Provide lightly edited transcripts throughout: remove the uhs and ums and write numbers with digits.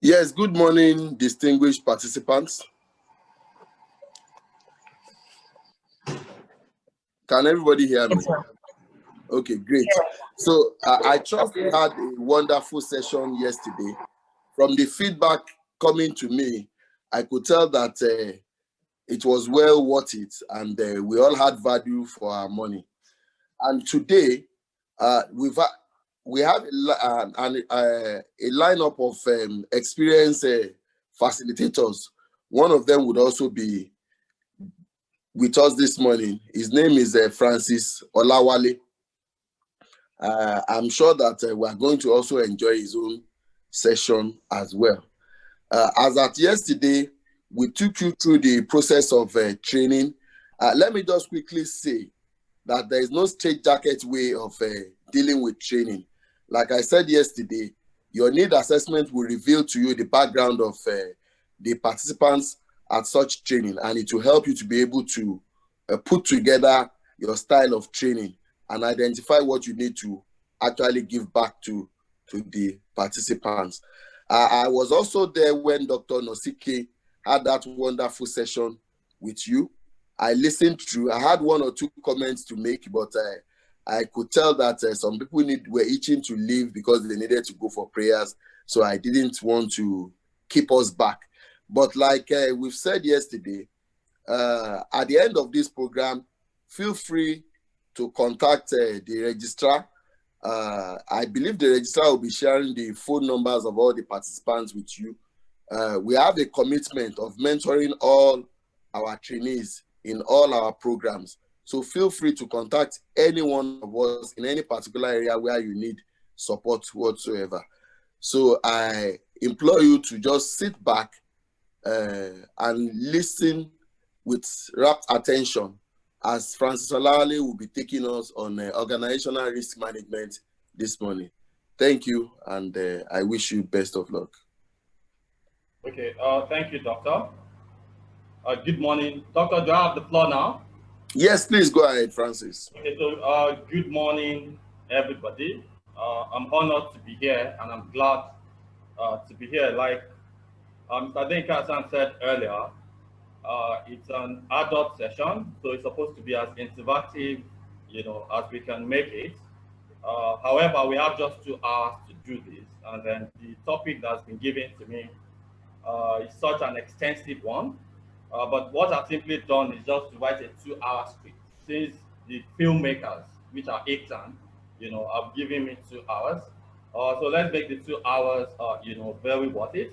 Yes, good morning, distinguished participants. Can everybody hear me? Yes, sir. Okay, great. So I trust we had a wonderful session yesterday. From the feedback coming to me, I could tell that it was well worth it, and we all had value for our money. And today, we have a lineup of experienced facilitators. One of them would also be with us this morning. His name is Francis Olawale. I'm sure that we are going to also enjoy his own session as well. As at yesterday, we took you through the process of training. Let me just quickly say that there is no straitjacket way of dealing with training. Like I said yesterday, your need assessment will reveal to you the background of the participants at such training, and it will help you to be able to put together your style of training and identify what you need to actually give back to the participants. I was also there when Dr. Nosike had that wonderful session with you. I listened through. I had one or two comments to make, but I could tell that some people were itching to leave because they needed to go for prayers. So I didn't want to keep us back. But like we've said yesterday, at the end of this program, feel free to contact the registrar. I believe the registrar will be sharing the phone numbers of all the participants with you. We have a commitment of mentoring all our trainees in all our programs. So feel free to contact any one of us in any particular area where you need support whatsoever. So I implore you to just sit back and listen with rapt attention as Francis Olawale will be taking us on organizational risk management this morning. Thank you, and I wish you best of luck. Okay, thank you, Doctor. Good morning. Doctor, do I have the floor now? Yes, please go ahead, Francis. Okay, so good morning, everybody. I'm honored to be here, and I'm glad to be here. Like Mr. Denka said earlier, it's an adult session, so it's supposed to be as interactive, as we can make it. However, we have just 2 hours to do this, and then the topic that's been given to me is such an extensive one. But what I've simply done is just to write a 2-hour script. Since the filmmakers, which are Acton, have given me 2 hours. So let's make the 2 hours, very worth it.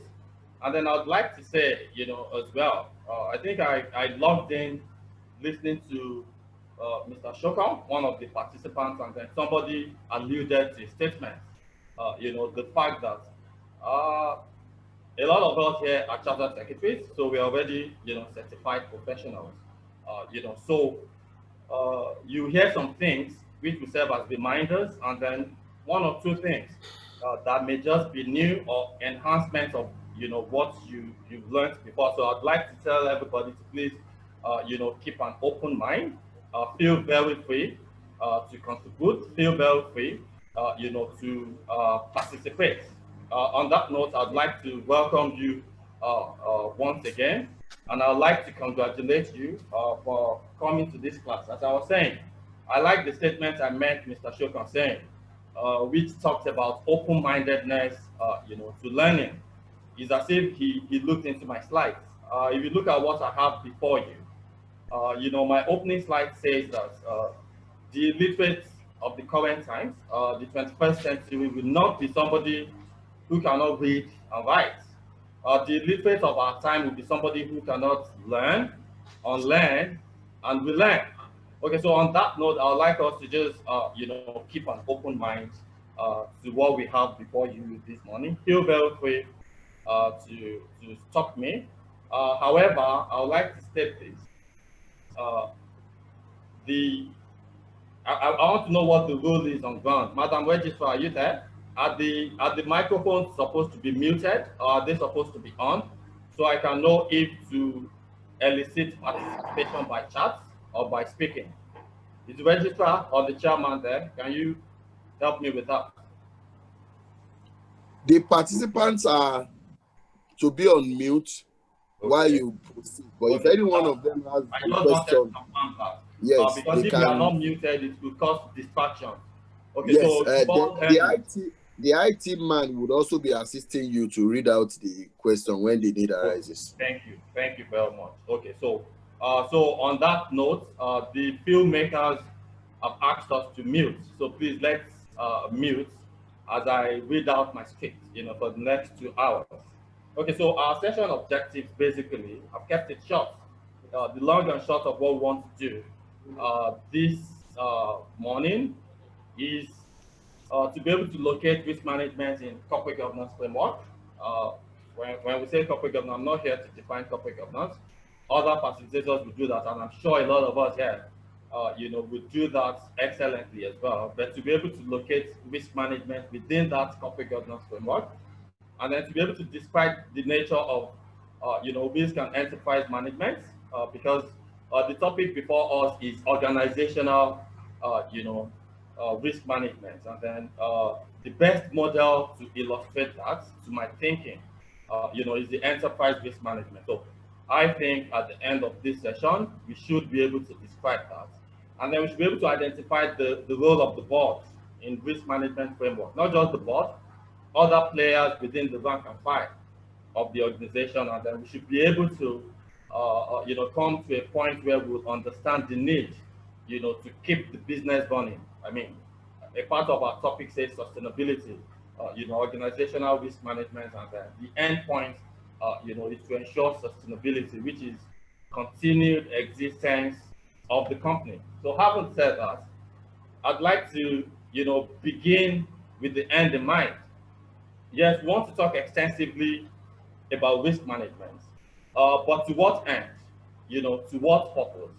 And then I'd like to say, as well, I think I logged in listening to Mr. Shokon, one of the participants, and then somebody alluded to a statement, the fact that a lot of us here are chartered secretaries, so we're already, certified professionals. So you hear some things which will serve as reminders, and then 1 or 2 things that may just be new or enhancement of, what you've learned before. So I'd like to tell everybody to please, keep an open mind, feel very free to contribute, feel very free, to participate. On that note, I'd like to welcome you once again, and I'd like to congratulate you for coming to this class. As I was saying, I like the statement I met Mr. Shokon saying, which talks about open-mindedness, to learning. It's as if he looked into my slides. If you look at what I have before you, my opening slide says that the illiterate of the current times, the 21st century, will not be somebody who cannot read and write. The illiterate of our time will be somebody who cannot learn, unlearn, and relearn. Okay, so on that note, I would like us to just, keep an open mind to what we have before you this morning. Feel very free to stop me. However, I would like to state this. I want to know what the rule is on ground. Madam Registrar, are you there? Are the microphones supposed to be muted, or are they supposed to be on? So I can know if to elicit participation by chat or by speaking. Is the registrar or the chairman there? Can you help me with that? The participants are to be on mute while you proceed. But if any one of them has I a just wanted to question, confirm that. yes, Because they if you are can. not muted, it will cause distraction. Okay, Yes, so before the IT man would also be assisting you to read out the question when the need okay, arises. thank you very much. Okay, so on that note, the filmmakers have asked us to mute. So please let's mute as I read out my script, for the next 2 hours. Okay, so our session objectives basically, I've kept it short. The long and short of what we want to do this morning is to be able to locate risk management in corporate governance framework. Uh, when we say corporate governance, I'm not here to define corporate governance. Other facilitators will do that, and I'm sure a lot of us here, will do that excellently as well. But to be able to locate risk management within that corporate governance framework, and then to be able to describe the nature of, risk and enterprise management, because the topic before us is organizational, risk management, and then the best model to illustrate that to my thinking, is the enterprise risk management. So I think at the end of this session, we should be able to describe that, and then we should be able to identify the role of the board in risk management framework, not just the board, other players within the rank and file of the organization, and then we should be able to, come to a point where we'll understand the need, to keep the business running. I mean, a part of our topic says sustainability, organizational risk management, and the end point, is to ensure sustainability, which is continued existence of the company. So having said that, I'd like to, begin with the end in mind. Yes, we want to talk extensively about risk management, but to what end? To what purpose?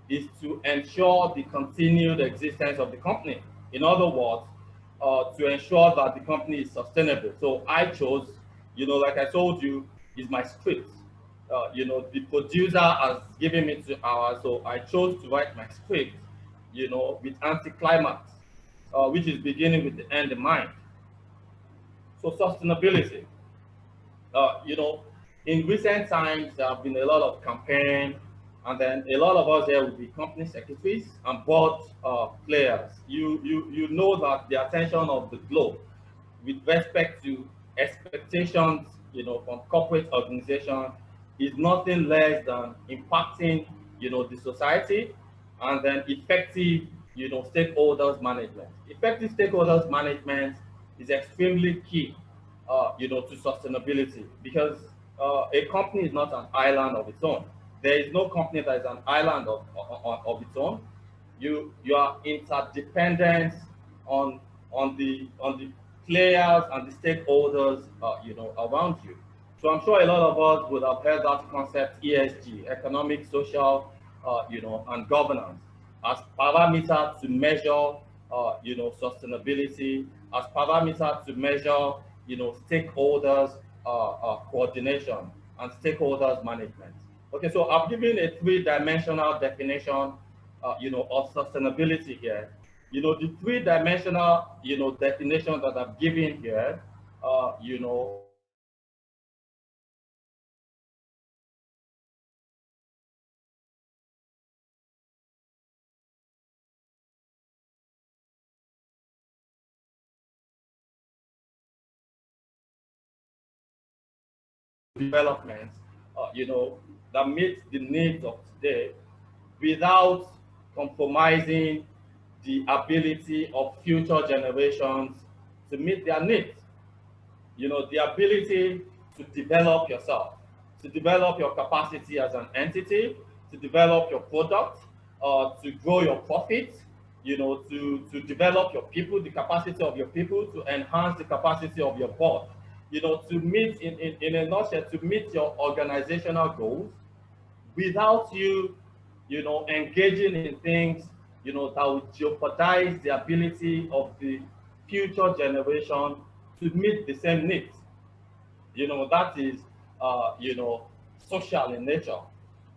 Is to ensure the continued existence of the company. In other words, to ensure that the company is sustainable. So I chose, like I told you, is my script. The producer has given me 2 hours, so I chose to write my script, with anti-climax, which is beginning with the end in mind. So sustainability. You know, in recent times, there have been a lot of campaign, and then a lot of us here will be company secretaries and board players. You know that the attention of the globe with respect to expectations, from corporate organization is nothing less than impacting, the society, and then effective, stakeholders management. Effective stakeholders management is extremely key, to sustainability, because a company is not an island of its own. There is no company that is an island of its own. You are interdependent on the players and the stakeholders, around you. So I'm sure a lot of us would have heard that concept ESG, economic, social, and governance, as parameter to measure, sustainability, as parameter to measure, stakeholders coordination and stakeholders management. Okay, so I've given a three-dimensional definition, of sustainability here. The three-dimensional, definition that I've given here, development, that meets the needs of today without compromising the ability of future generations to meet their needs. The ability to develop yourself, to develop your capacity as an entity, to develop your product, to grow your profits, to develop your people, the capacity of your people, to enhance the capacity of your board, to meet, in a nutshell, to meet your organizational goals without you, engaging in things, that will jeopardize the ability of the future generation to meet the same needs. That is, social in nature.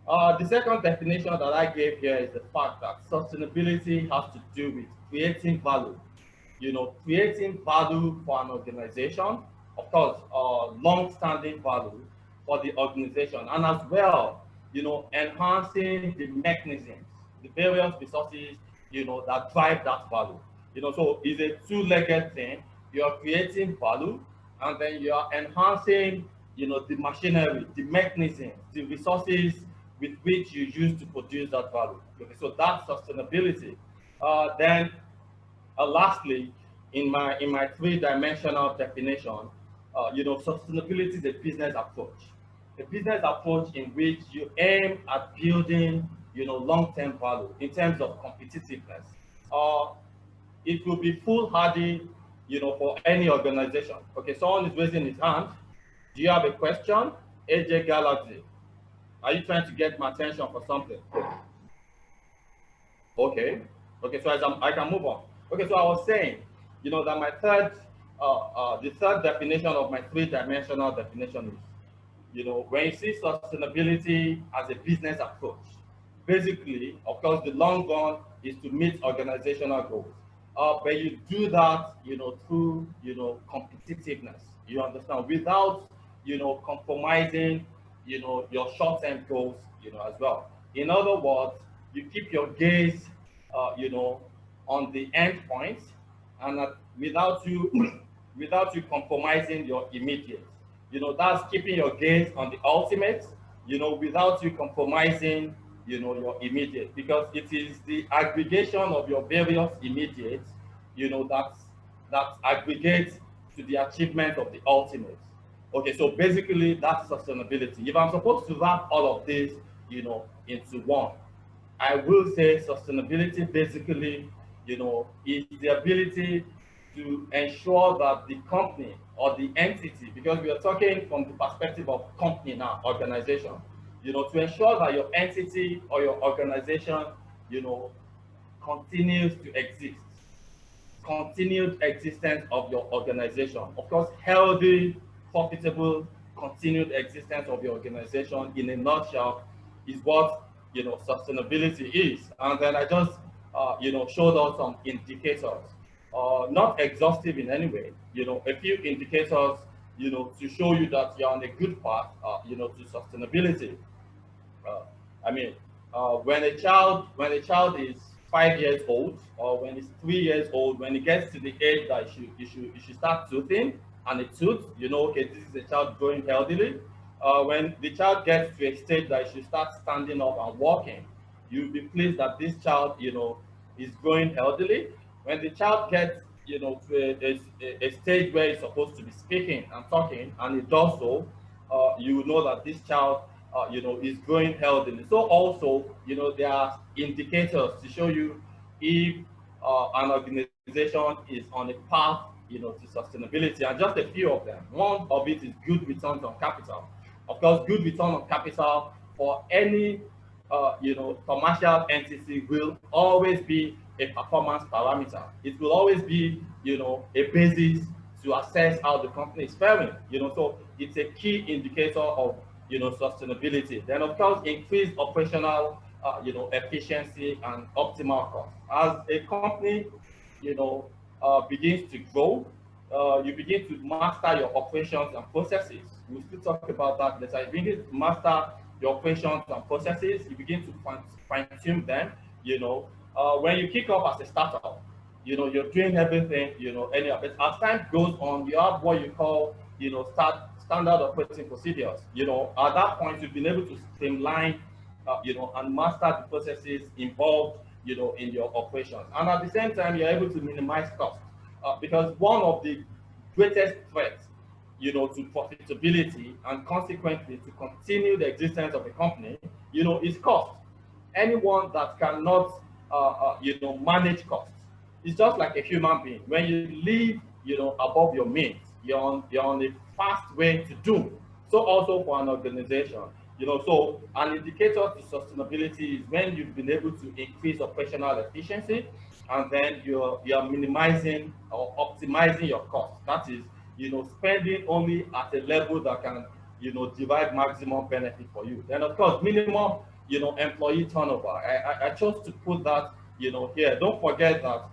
The second definition that I gave here is the fact that sustainability has to do with creating value, creating value for an organization, of course, long-standing value for the organization, and as well, enhancing the mechanisms, the various resources, that drive that value. So it's a two-legged thing. You're creating value, and then you are enhancing, the machinery, the mechanisms, the resources with which you use to produce that value. Okay, so that's sustainability. Then lastly, in my three-dimensional definition, sustainability is a business approach. A business approach in which you aim at building, long-term value in terms of competitiveness. Uh, it will be foolhardy, for any organization. Okay, someone is raising his hand. Do you have a question? AJ Galaxy, are you trying to get my attention for something? Okay. Okay, so I can move on. Okay, so I was saying, that the third definition of my three-dimensional definition is, when you see sustainability as a business approach, basically, of course, the long run is to meet organizational goals. But you do that, through, competitiveness. You understand, without, compromising, your short-term goals, as well. In other words, you keep your gaze, on the end points, and without you, without you compromising your immediate. That's keeping your gaze on the ultimate, without you compromising, your immediate, because it is the aggregation of your various immediates, that aggregates to the achievement of the ultimate. Okay, so basically that's sustainability. If I'm supposed to wrap all of this, into one, I will say sustainability basically, is the ability to ensure that the company or the entity, because we are talking from the perspective of company now, organization, to ensure that your entity or your organization, continues to exist, continued existence of your organization. Of course, healthy, profitable, continued existence of your organization in a nutshell is what, sustainability is. And then I just, showed us some indicators, not exhaustive in any way, a few indicators, to show you that you're on a good path, to sustainability. Uh, I mean, when a child is 5 years old, or when it's 3 years old, when it gets to the age that you should start toothing, and it tooth, okay, this is a child growing healthily. When the child gets to a stage that you should start standing up and walking, you'll be pleased that this child, is growing healthily. When the child gets, to a stage where he's supposed to be speaking and talking, and it does so, you will know that this child, is growing healthily. So also, there are indicators to show you if an organization is on a path, to sustainability, and just a few of them. One of it is good returns on capital. Of course, good return on capital for any, commercial entity will always be a performance parameter. It will always be, a basis to assess how the company is faring. So it's a key indicator of, sustainability. Then of course, increased operational, efficiency and optimal cost. As a company, begins to grow, you begin to master your operations and processes. We'll still talk about that later. You begin to master your operations and processes. You begin to fine-tune them. When you kick off as a startup, you're doing everything, anyhow. But as time goes on, you have what you call, standard operating procedures. At that point, you've been able to streamline, and master the processes involved, in your operations. And at the same time, you're able to minimize costs. Because one of the greatest threats, to profitability and consequently to continue the existence of a company, is cost. Anyone that cannot, manage costs, it's just like a human being. When you live, above your means, you're on a fast way to doom. So also for an organization, so an indicator to sustainability is when you've been able to increase operational efficiency, and then you're minimizing or optimizing your costs. That is, spending only at a level that can, derive maximum benefit for you. Then of course, minimum, employee turnover. I chose to put that, here. Don't forget that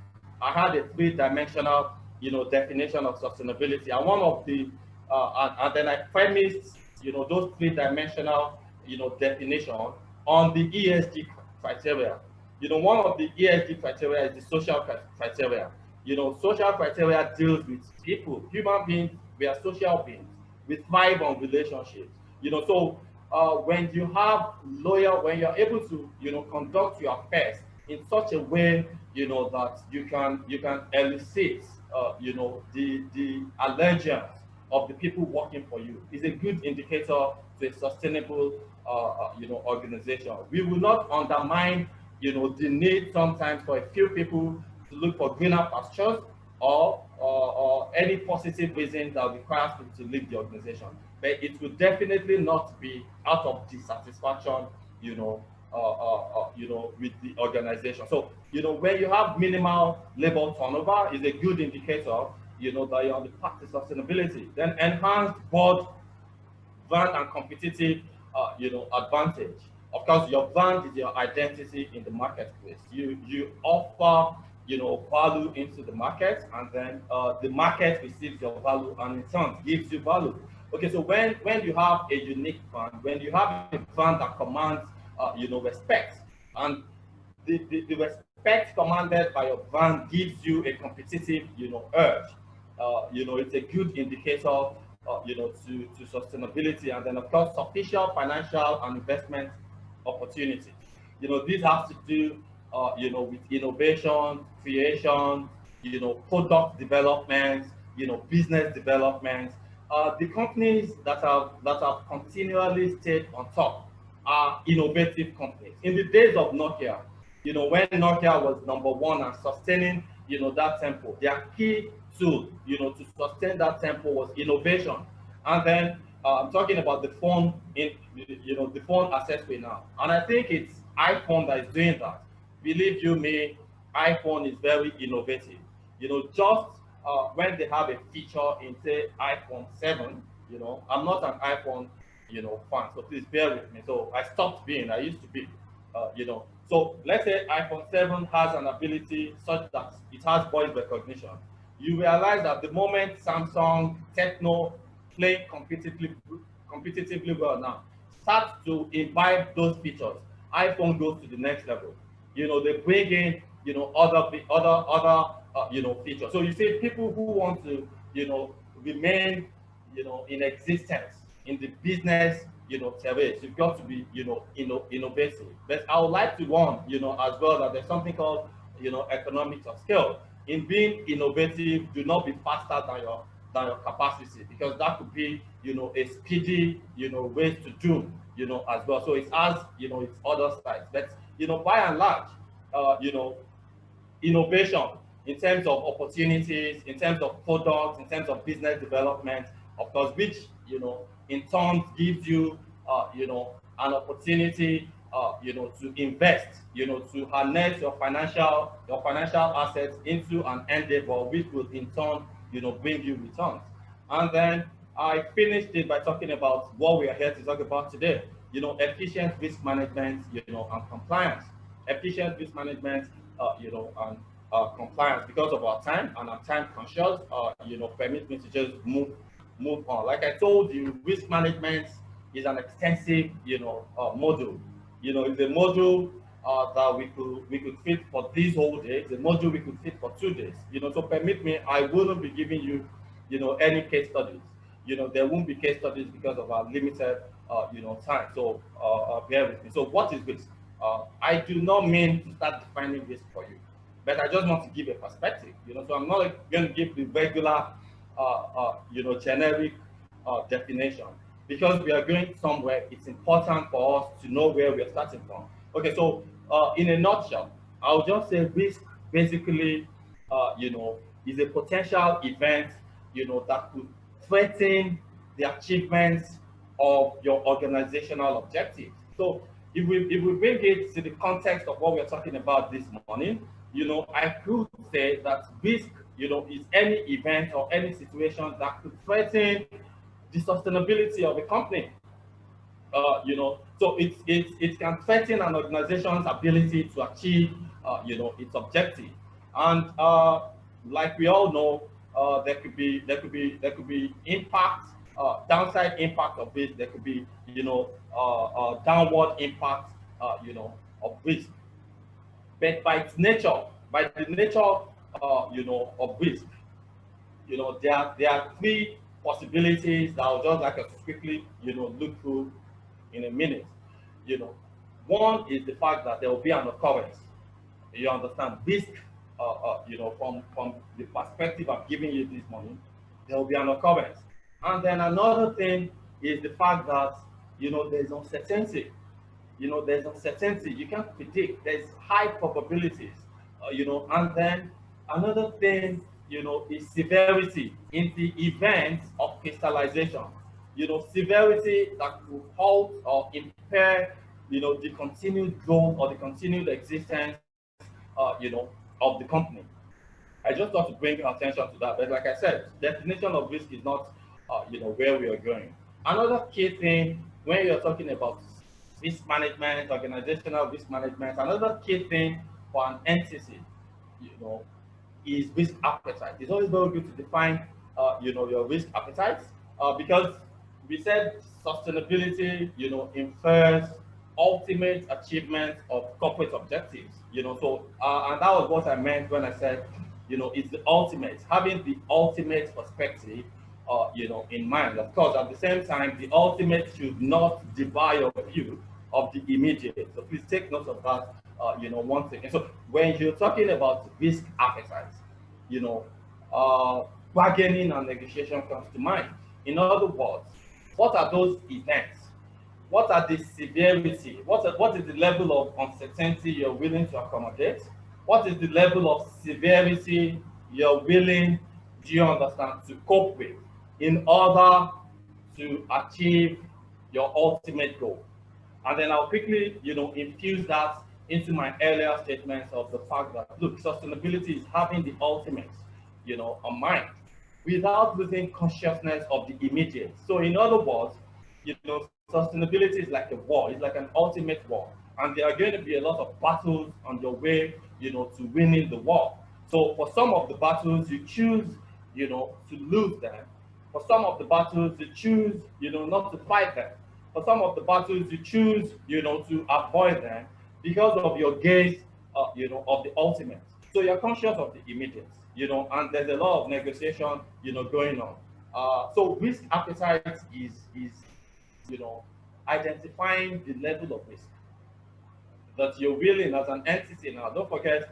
I had a three-dimensional, definition of sustainability, and one of the and then I premised, those three-dimensional, definition on the ESG criteria. One of the ESG criteria is the social criteria. Social criteria deals with people, human beings. We are social beings. We thrive on relationships. So when you have loyal, when you're able to, conduct your affairs in such a way, that you can elicit, the allegiance of the people working for you, is a good indicator to a sustainable, organization. We will not undermine, the need sometimes for a few people to look for greener pastures, or any positive reason that requires people to leave the organization. But it will definitely not be out of dissatisfaction, with the organization. So, when you have minimal labor turnover, is a good indicator, that you're on the path to sustainability. Then enhanced board brand and competitive, advantage. Of course, your brand is your identity in the marketplace. You offer, value into the market, and then the market receives your value and in turn gives you value. Okay, so when you have a unique brand, when you have a brand that commands, respect, and the respect commanded by your brand gives you a competitive, urge. It's a good indicator, to sustainability, and then of course sufficient financial and investment opportunities. This has to do, with innovation, creation, product development, business development. The companies that have continually stayed on top are innovative companies. In the days of Nokia, when Nokia was number one and sustaining, that tempo, their key tool, to sustain that tempo was innovation. And then I'm talking about the phone the phone accessory now. And I think it's iPhone that is doing that. Believe you me, iPhone is very innovative. Just when they have a feature in, say, iPhone 7, I'm not an iPhone, fan, so please bear with me. So I stopped being, I used to be, So let's say iPhone 7 has an ability such that it has voice recognition. You realize that the moment Samsung, Techno play competitively well now, start to imbibe those features, iPhone goes to the next level. They bring in, other features. So you see people who want to, remain, in existence in the business, terrace, you've got to be, innovative. But I would like to warn, as well, that there's something called, economics of scale. In being innovative, do not be faster than your capacity, because that could be, a speedy, ways to do, as well. So it has, its other sides. But, by and large, innovation in terms of opportunities, in terms of products, in terms of business development, of course, which, in turn gives you, an opportunity, to invest, to harness your financial assets into an endeavor, which will in turn, bring you returns. And then I finished it by talking about what we are here to talk about today, efficient risk management, and compliance. Efficient risk management, and compliance. Because of our time, and I'm time conscious, permit me to just move on. Like I told you, risk management is an extensive, module. It's a module that we could fit for this whole day. It's a module we could fit for 2 days. So permit me, I wouldn't be giving you, any case studies. There won't be case studies because of our limited, time. So bear with me. So what is risk? I do not mean to start defining risk for you, but I just want to give a perspective. So I'm not going to give the regular, generic definition, because we are going somewhere. It's important for us to know where we are starting from. Okay, so in a nutshell, I'll just say risk basically, is a potential event, that could threaten the achievements of your organizational objectives. So if we bring it to the context of what we're talking about this morning, I could say that risk, is any event or any situation that could threaten the sustainability of a company. So it can threaten an organization's ability to achieve, its objective. And like we all know, there could be impact, downside impact of risk. There could be, downward impact, of risk. But by the nature, of risk, there are three possibilities that I'll just like us to quickly, look through in a minute. You know, one is the fact that there will be an occurrence. You understand risk, from the perspective of giving you this money, there will be an occurrence. And then another thing is the fact that, there's uncertainty. There's uncertainty. You can't predict. There's high probabilities. And then another thing, is severity in the event of crystallization. Severity that could halt or impair, the continued growth or the continued existence, of the company. I just thought to bring attention to that. But like I said, definition of risk is not, where we are going. Another key thing when you're talking about risk management, organizational risk management, another key thing for an entity, you know, is risk appetite. It's always very good to define, your risk appetite, because we said sustainability, infers ultimate achievement of corporate objectives. So and that was what I meant when I said, it's the ultimate, having the ultimate perspective, in mind. Of course, at the same time, the ultimate should not debar your view of the immediate. So please take note of that, one thing. And so when you're talking about risk appetite, bargaining and negotiation comes to mind. In other words, what are those events? What are the severity? What is the level of uncertainty you're willing to accommodate? What is the level of severity you're willing, do you understand, to cope with in order to achieve your ultimate goal? And then I'll quickly, infuse that into my earlier statements of the fact that, look, sustainability is having the ultimate, on mind without losing consciousness of the immediate. So in other words, sustainability is like a war. It's like an ultimate war. And there are going to be a lot of battles on your way, to winning the war. So for some of the battles, you choose, to lose them. For some of the battles, you choose, not to fight them. For some of the battles, you choose, to avoid them because of your gaze, of the ultimate. So you're conscious of the immediate, and there's a lot of negotiation, going on. So risk appetite is identifying the level of risk that you're willing as an entity. Now, don't forget,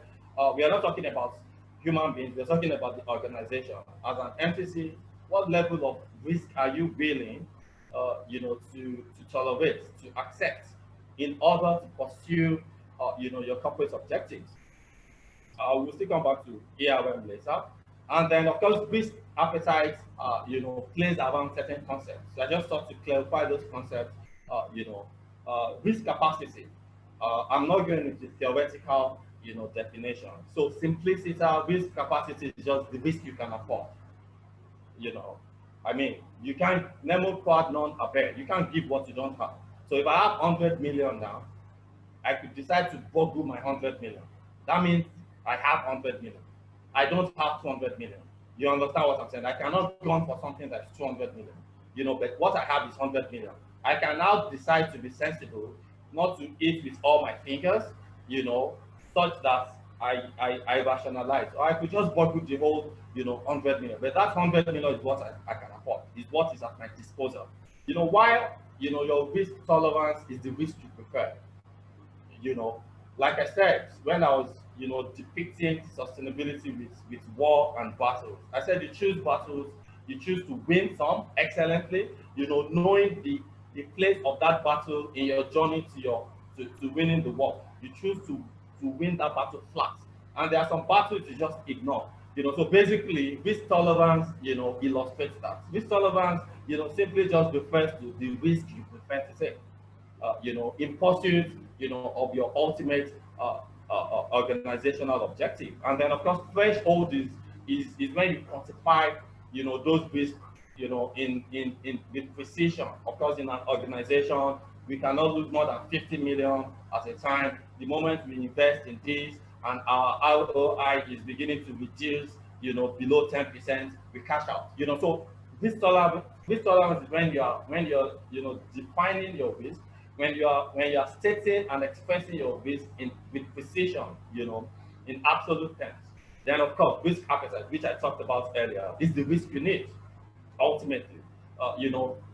we are not talking about human beings, we're talking about the organization. As an entity, what level of risk are you willing, to tolerate, to accept in order to pursue, your corporate objectives? We'll still come back to ARM later. And then, of course, risk appetite, plays around certain concepts. So I just thought to clarify those concepts, risk capacity. I'm not going into theoretical, definition. So simplicity, risk capacity is just the risk you can afford. I mean, you can't, nemo quad non habet. You can't give what you don't have. So if I have 100 million now, I could decide to borrow my 100 million. That means I have 100 million. I don't have 200 million. You understand what I'm saying? I cannot go for something that's 200 million. But what I have is 100 million. I can now decide to be sensible, not to eat with all my fingers, such that I rationalize. Or I could just borrow the whole, 100 million. But that 100 million is what I can afford, is what is at my disposal. While, your risk tolerance is the risk you prefer. Like I said, when I was, depicting sustainability with war and battles, I said you choose battles, you choose to win some excellently, knowing the place of that battle in your journey to winning the war. You choose to win that battle flat. And there are some battles you just ignore. So basically, risk tolerance, illustrates that. Risk tolerance, simply just refers to the risk you prefer to take, in pursuit, of your ultimate organizational objective. And then, of course, threshold is when you quantify, those risks, in with precision. Of course, in an organization, we cannot lose more than 50 million at a time. The moment we invest in this and our ROI is beginning to reduce, below 10%, we cash out. So risk Risk tolerance is when you're defining your risk, when you are stating and expressing your risk in with precision, in absolute terms. Then of course risk appetite, which I talked about earlier, is the risk you need ultimately.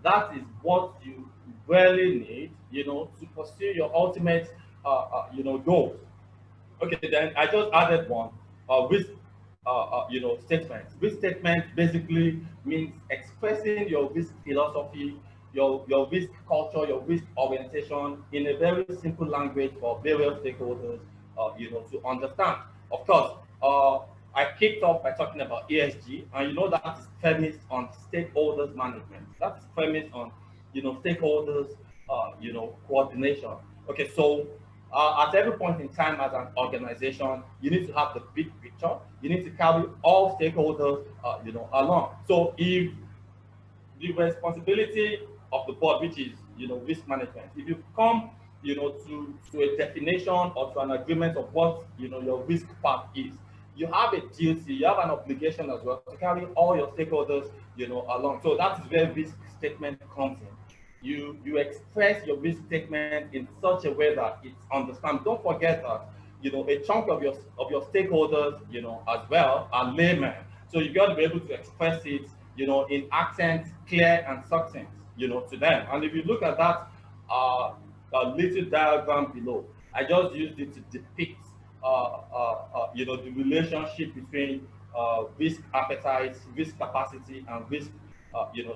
That is what you really need, to pursue your ultimate goals. Okay, then I just added one. Risk, statement. Risk statement basically means expressing your risk philosophy, your risk culture, your risk orientation in a very simple language for various stakeholders, to understand. Of course, I kicked off by talking about ESG, and that is premised on stakeholders management. That is premised on, stakeholders, coordination. Okay, so at every point in time as an organization, you need to have the big picture. You need to carry all stakeholders, along. So if the responsibility of the board, which is, risk management, if you come, to a definition or to an agreement of what, your risk path is, you have a duty, you have an obligation as well to carry all your stakeholders, along. So that is where risk statement comes in. You express your risk statement in such a way that it's understand. Don't forget that, a chunk of your stakeholders, as well, are laymen. So you got to be able to express it, in accent clear and succinct, to them. And if you look at that little diagram below, I just used it to depict the relationship between risk appetite, risk capacity, and risk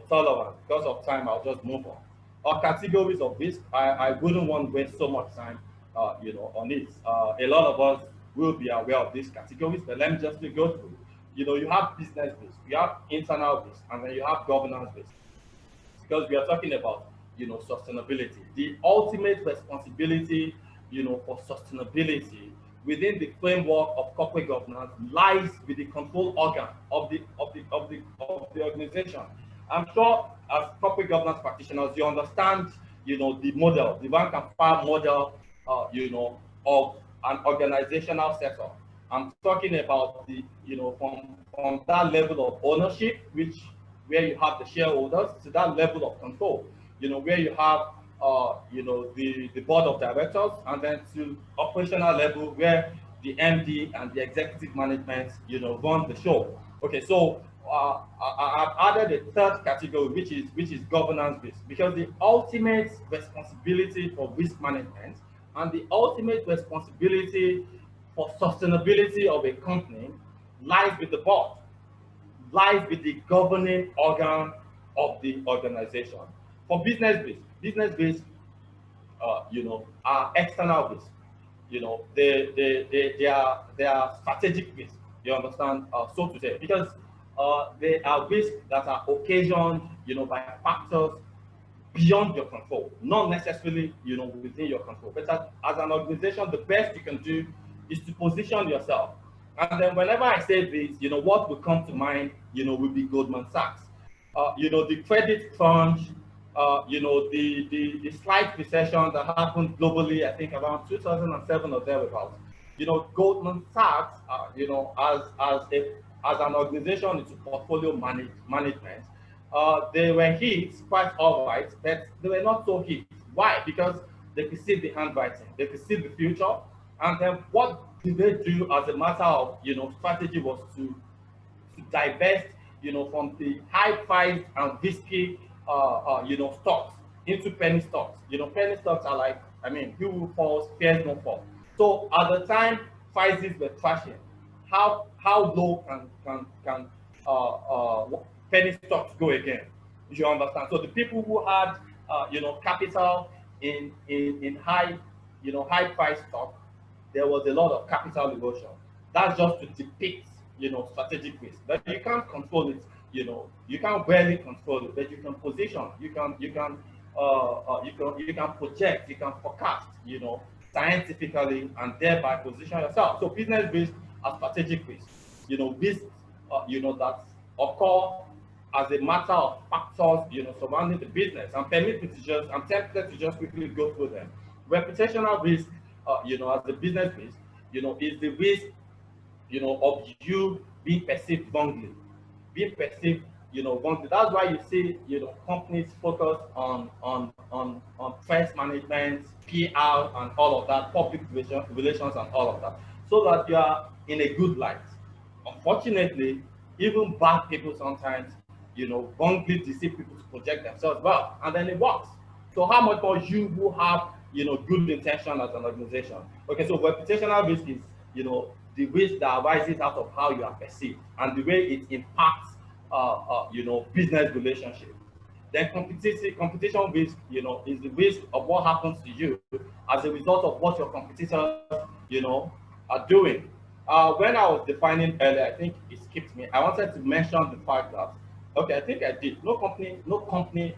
tolerance. Because of time, I'll just move on. Our categories of risk, I wouldn't want to waste so much time on it. A lot of us will be aware of these categories, but let me just go through. You have business risk, you have internal risk, and then you have governance risk. Because we are talking about, sustainability. The ultimate responsibility, for sustainability within the framework of corporate governance lies with the control organ of the organization. I'm sure as corporate governance practitioners, you understand, the model, the rank and file model, of an organizational setup. I'm talking about the, from that level of ownership, where you have the shareholders, to that level of control, where you have, the board of directors, and then to operational level where the MD and the executive management, run the show. Okay, so I've added a third category, which is governance risk, because the ultimate responsibility for risk management and the ultimate responsibility for sustainability of a company lies with the board, lies with the governing organ of the organization. For business-based, are external risk. They are strategic risk. You understand, so to say, because they are risks that are occasioned, by factors beyond your control, not necessarily, within your control. But as an organization, the best you can do is to position yourself. And then whenever I say this, what will come to mind, will be Goldman Sachs. The credit crunch, the slight recession that happened globally, I think around 2007 or thereabouts. Goldman Sachs, as an organization into portfolio management, they were hit quite all right, but they were not so hit. Why? Because they could see the handwriting, they could see the future, and then what did they do as a matter of strategy was to divest, from the high-priced and risky, stocks into penny stocks. Penny stocks are like, he who falls fears no fall. So at the time prices were crashing, how low can penny stocks go again? You understand? So the people who had, capital in high, high price stock, there was a lot of capital erosion. That's just to depict, strategic risk. But you can't control it. You can't really control it, but you can position. You can project. You can forecast. Scientifically, and thereby position yourself. So business risk are strategic risk. Risks, that occur as a matter of factors, surrounding the business. And permit me to I'm tempted to just quickly go through them. Reputational risk, as a business risk, is the risk, of you being perceived wrongly, being perceived that's why you see, companies focus on press management, PR, and all of that, public relations, and all of that, so that you are in a good light. Unfortunately, even bad people sometimes, wrongly deceive people to project themselves well, and then it works. So how much more you who have, good intention as an organization? Okay, so reputational risk is, the risk that arises out of how you are perceived and the way it impacts, business relationship. Then competition risk, is the risk of what happens to you as a result of what your competitors, are doing. When I was defining earlier, I think it skipped me. I wanted to mention the fact that, okay, I think I did. No company,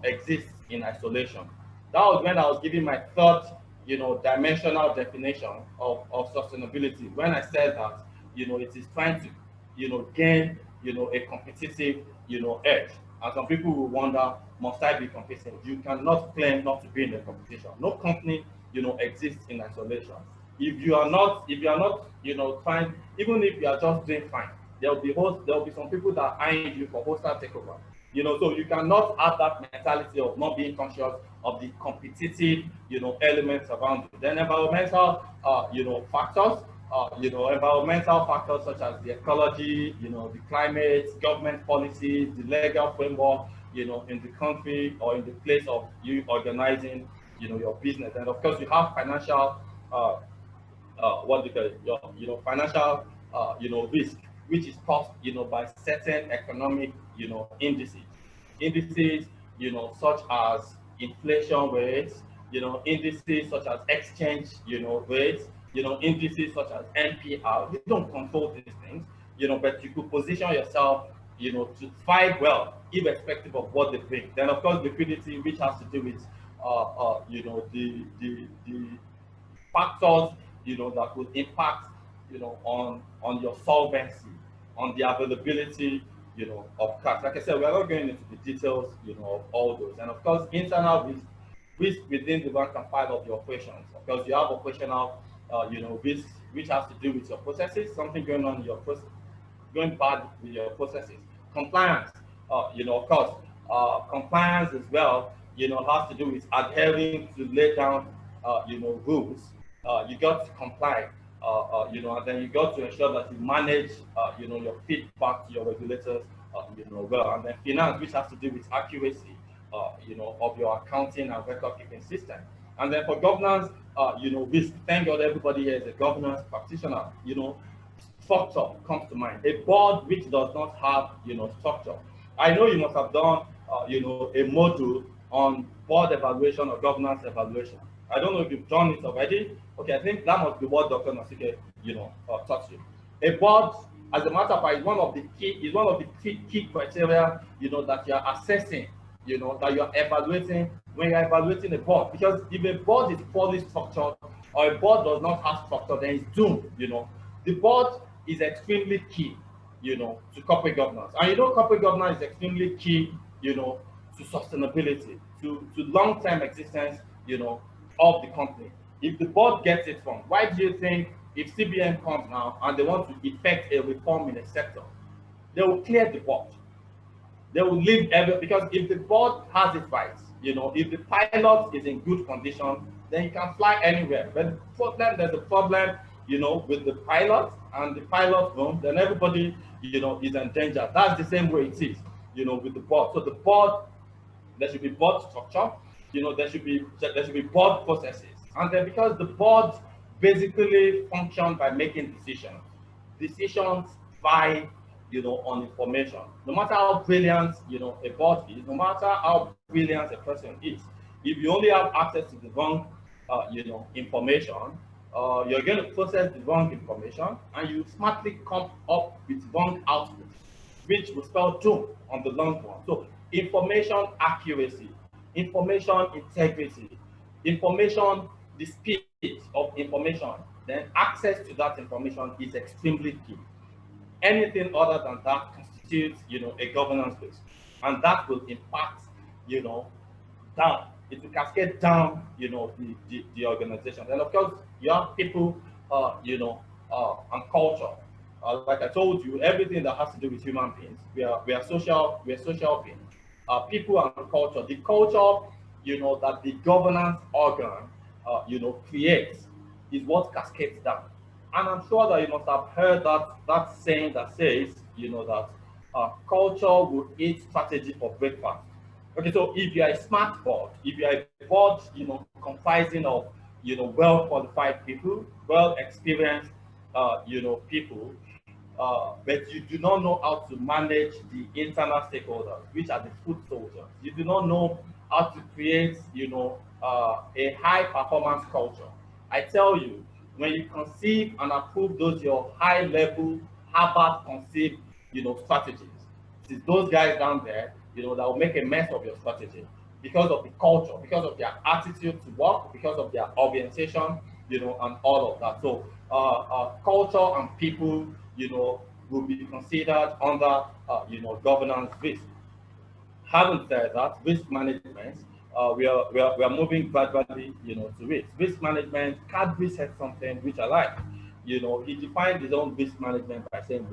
exists in isolation. That was when I was giving my third, dimensional definition of sustainability. When I said that, it is trying to, gain, a competitive, edge. And some people will wonder, must I be competing? You cannot claim not to be in a competition. No company, exists in isolation. If you are not, trying, even if you are just doing fine, there will be some people that are eyeing you for hostile takeover. So you cannot have that mentality of not being conscious of the competitive, elements around you. Then environmental, factors, environmental factors such as the ecology, the climate, government policies, the legal framework, in the country or in the place of you organizing, your business. And of course, you have financial, what do you call it, your financial, risk, which is caused, by certain economic, indices. Indices, such as inflation rates, indices such as exchange, rates, indices such as NPR. You don't control these things, but you could position yourself, to fight well, irrespective of what they bring. Then, of course, liquidity, which has to do with, the factors, that could impact, on your solvency, on the availability, of cash. Like I said, we're not going into the details, of all those. And of course, internal risk within the rank and file of your operations. Of course, you have operational, risk, which has to do with your processes, something going on in your process, going bad with your processes. Compliance, of course, compliance as well, has to do with adhering to lay down, rules. You got to comply, and then you got to ensure that you manage, your feedback to your regulators, well. And then finance, which has to do with accuracy, of your accounting and record keeping system. And then for governance, risk. Thank God everybody here is a governance practitioner. Structure comes to mind. A board which does not have, structure. I know you must have done, a module on board evaluation or governance evaluation. I don't know if you've done it already. Okay, I think that must be what Dr. Nasike, taught you. A board, as a matter of fact, is one of the key criteria, that you're assessing, that you're evaluating when you're evaluating a board. Because if a board is poorly structured or a board does not have structure, then it's doomed. The board is extremely key, to corporate governance. And corporate governance is extremely key, to sustainability, to long-term existence, of the company. If the board gets it wrong, why do you think if CBN comes now and they want to effect a reform in a sector, they will clear the board? They will leave because if the board has it right, if the pilot is in good condition, then you can fly anywhere. But there's a problem, with the pilot and the pilot room, then everybody, is in danger. That's the same way it is, with the board. So the board, there should be board structure, there should be board processes. And then because the board basically function by making decisions by, on information. No matter how brilliant, a board is, no matter how brilliant a person is, if you only have access to the wrong, information, you're going to process the wrong information and you smartly come up with wrong output, which will spell doom on the long run. So information accuracy, information integrity, information, the speed of information, then access to that information is extremely key. Anything other than that constitutes, a governance risk, and that will impact, down. It will cascade down, the organization. And of course, you have people, and culture. like I told you, everything that has to do with human beings, we are social beings. People and culture. The culture, that the governance organ, creates is what cascades down. And I'm sure that you must have heard that saying that says, that culture will eat strategy for breakfast. Okay, so if you are a smart board, if you are a board, comprising of, well qualified people, well experienced, people, but you do not know how to manage the internal stakeholders, which are the foot soldiers. You do not know how to create, a high performance culture. I tell you, when you conceive and approve those your high level Harvard conceived, strategies, it is those guys down there, that will make a mess of your strategy because of the culture, because of their attitude to work, because of their orientation, and all of that. So culture and people, will be considered under, governance risk. Having said that, risk management, we are moving gradually, to risk. Risk management, Cadbury said something which I like. He defined his own risk management by saying,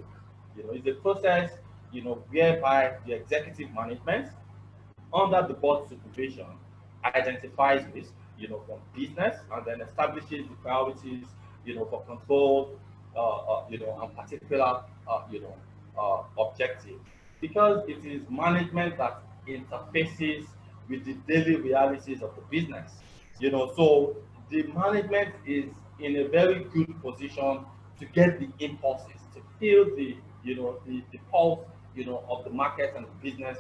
it's a process, whereby the executive management, under the board supervision, identifies risk, from business and then establishes the priorities, for control, and particular, objectives. Because it is management that interfaces with the daily realities of the business. So the management is in a very good position to get the impulses, to feel the pulse, of the market and the business,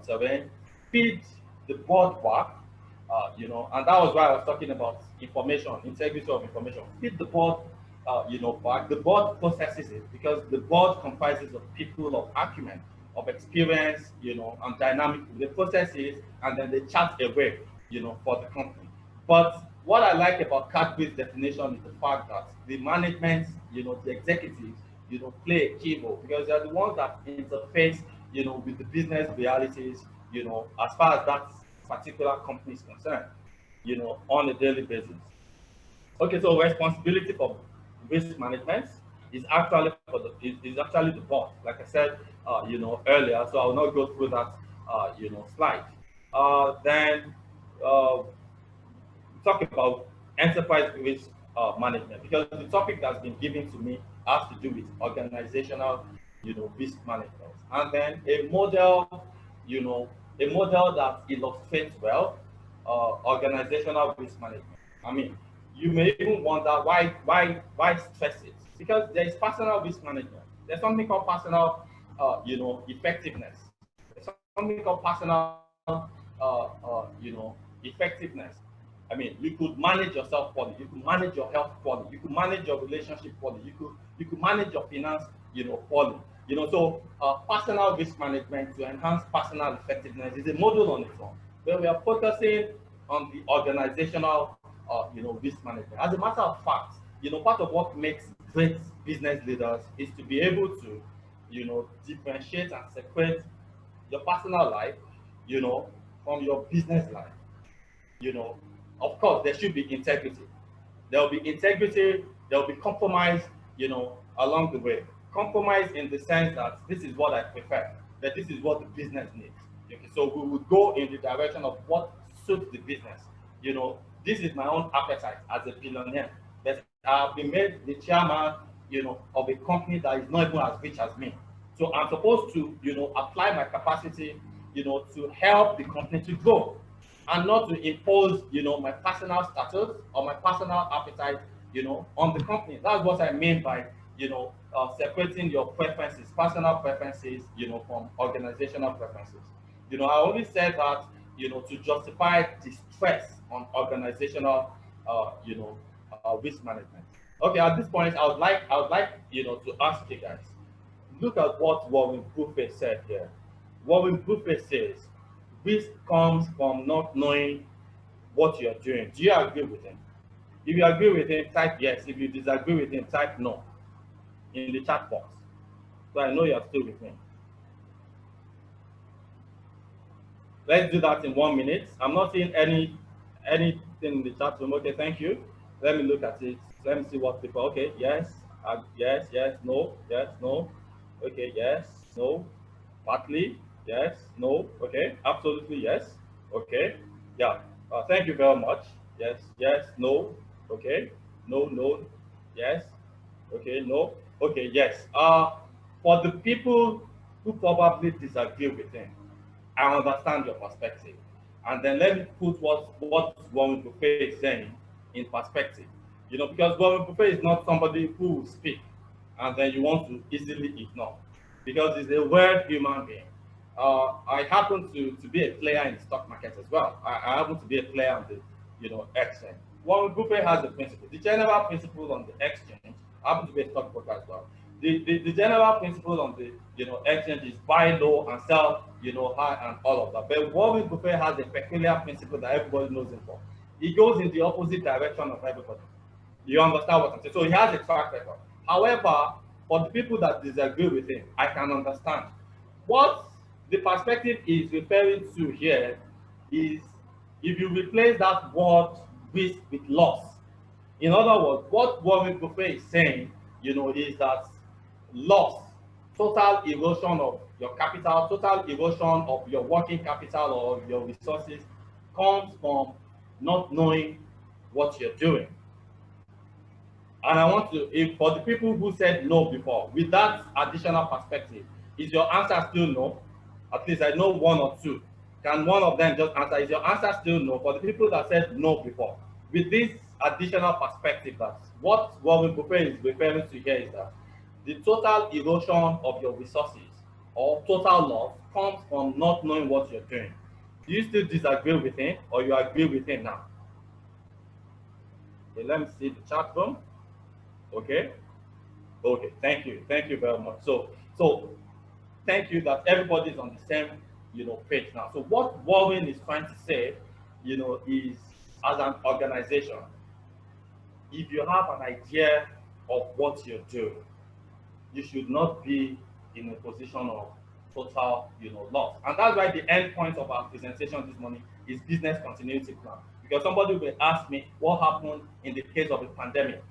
terrain, feed the board back, and that was why I was talking about information, integrity of information. Feed the board, back. The board processes it because the board comprises of people of acumen, of experience, and dynamic. They process it and then they chart a way, for the company. But what I like about Cadbury's definition is the fact that the management, the executives, play a key role because they're the ones that interface, with the business realities, as far as that particular company is concerned, on a daily basis. Okay, so responsibility for risk management is actually the board, like I said, earlier. So I will not go through that, slide. Then talk about enterprise risk management because the topic that's been given to me has to do with organizational, risk management, and then you know, a model that illustrates well organizational risk management. I mean, you may even wonder why stress it because there is personal risk management. There's something called personal, effectiveness. There's something called personal, effectiveness. I mean, you could manage yourself poorly, you could manage your health poorly, you could manage your relationship poorly, you could manage your finance, poorly. So personal risk management to enhance personal effectiveness is a model on its own, where we are focusing on the organizational, risk management. As a matter of fact, part of what makes great business leaders is to be able to, differentiate and separate your personal life, from your business life. Of course, there should be integrity. There will be integrity, there will be compromise, along the way. Compromise in the sense that this is what I prefer, that this is what the business needs. Okay, so we would go in the direction of what suits the business. This is my own appetite as a billionaire, but I've been made the chairman, of a company that is not even as rich as me. So I'm supposed to, apply my capacity, to help the company to grow and not to impose, my personal status or my personal appetite, on the company. That's what I mean by, separating your preferences, personal preferences, from organizational preferences. I only said that, to justify the stress on organizational, risk management. Okay, at this point, I would like, to ask you guys, look at what Warren Buffett said here. Warren Buffett says, risk comes from not knowing what you're doing. Do you agree with him? If you agree with him, type yes. If you disagree with him, type no in the chat box. So I know you're still with me. Let's do that in 1 minute. I'm not seeing anything in the chat room. Okay, thank you. Let me look at it. Let me see what people. Okay, yes. Yes, yes, no, yes, no. Okay, yes, no. Partly, yes, no. Okay, absolutely, yes. Okay, yeah. Thank you very much. Yes, yes, no. Okay, no, no. Yes. Okay, no. Okay, yes. For the people who probably disagree with him, I understand your perspective. And then let me put what Warren Buffett is saying in perspective. Because Warren Buffett is not somebody who will speak and then you want to easily ignore because he's a weird human being. I happen to be a player in the stock market as well. I happen to be a player on the exchange. Warren Buffett has a principle. The general principle on the exchange, I happen to be a stockbroker as well. The general principle on the exchange is buy low and sell high and all of that. But Warren Buffett has a peculiar principle that everybody knows him for. He goes in the opposite direction of everybody. You understand what I'm saying? So he has a track record. However, for the people that disagree with him, I can understand. What the perspective is referring to here is if you replace that word risk with loss. In other words, what Warren Buffett is saying, is that loss, total erosion of your capital, total erosion of your working capital or your resources comes from not knowing what you're doing. And I want to, if for the people who said no before, with that additional perspective, is your answer still no? At least I know one or two. Can one of them just answer? Is your answer still no? For the people that said no before, with this additional perspective, that what Warren Buffett is referring to here is that the total erosion of your resources or total loss comes from not knowing what you're doing. Do you still disagree with him or you agree with him now? Okay, let me see the chat room. Okay. Okay, thank you very much. So thank you that everybody is on the same, page now. So what Warren is trying to say, is as an organization, if you have an idea of what you're doing, you should not be in a position of total, loss. And that's why the end point of our presentation this morning is business continuity plan. Because somebody will ask me what happened in the case of a pandemic.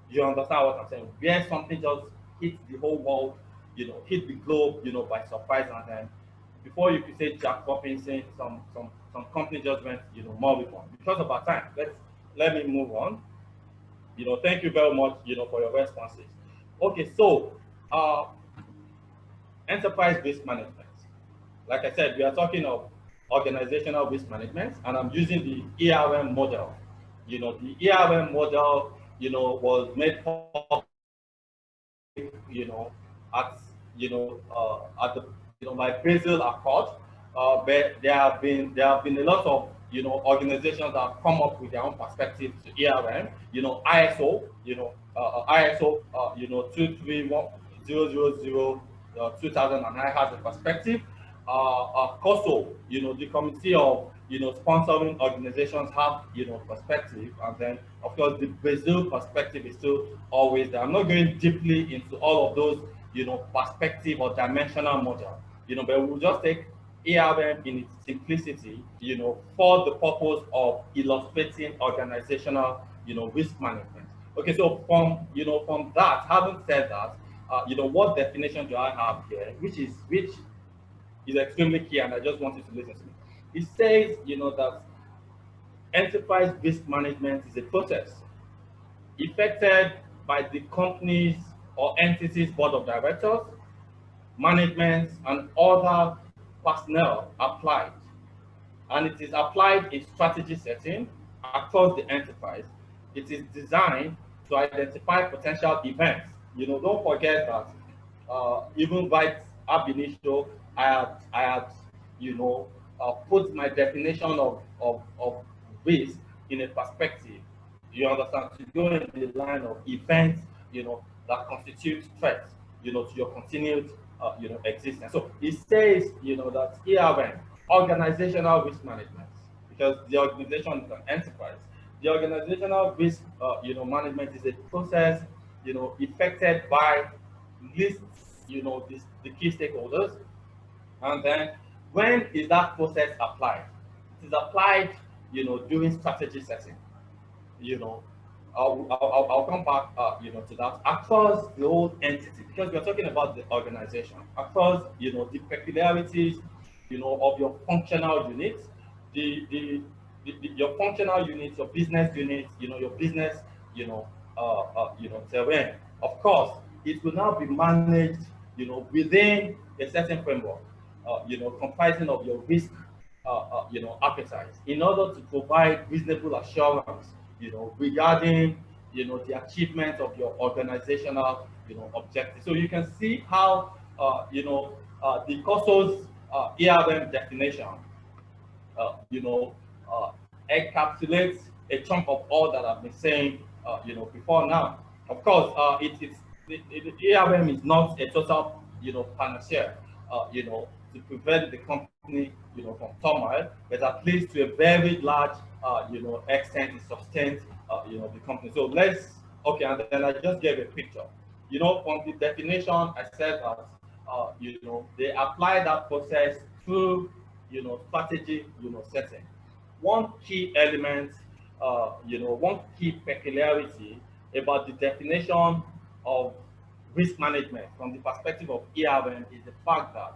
You understand what I'm saying? Where something just hit the whole world, hit the globe, by surprise, and then before you could say Jack Robinson, some company just went, moribund. Because of our time, let me move on. Thank you very much, for your responses. Okay, so uh, enterprise risk management. Like I said, we are talking of organizational risk management, and I'm using the ERM model. The ERM model, was made possible, at at the by Basel Accord. But there have been a lot of organizations that have come up with their own perspective to ERM. ISO, ISO 23100 2009 has a perspective. COSO, the committee of sponsoring organizations have perspective, and then of course the Brazil perspective is still always there. I'm not going deeply into all of those perspective or dimensional model, but we'll just take ARM in its simplicity, for the purpose of illustrating organizational risk management. Okay, so from that, having said that, what definition do I have here, which is extremely key, and I just want you to listen to me. It says, that enterprise risk management is a process effected by the company's or entity's board of directors, management, and other personnel applied. And it is applied in strategy setting across the enterprise. It is designed to identify potential events. Don't forget that even right ab initio, I had put my definition of risk in a perspective. You understand? To go in the line of events, that constitute threats, to your continued, existence. So it says, that ERM, organizational risk management, because the organization is an enterprise. The organizational risk, management is a process, effected by lists, the key stakeholders. And then when is that process applied? It is applied, during strategy setting, you know, I'll come back, to that across the whole entity, because we're talking about the organization across, the peculiarities, of your functional units, your functional units, your business units, your business, terrain. Of course, it will now be managed, within a certain framework, comprising of your risk, appetite, in order to provide reasonable assurance, regarding, the achievement of your organizational, objectives. So you can see how, the COSO's ERM definition, uh, you know, uh, encapsulates a chunk of all that I've been saying, before now. Of course, the ARM is not a total, panacea, to prevent the company, from turmoil, but at least to a very large, extent, it sustains, the company. So okay, and then I just gave a picture. From the definition, I said that, they apply that process through, strategy, setting. One key element, one key peculiarity about the definition of risk management from the perspective of ERM is the fact that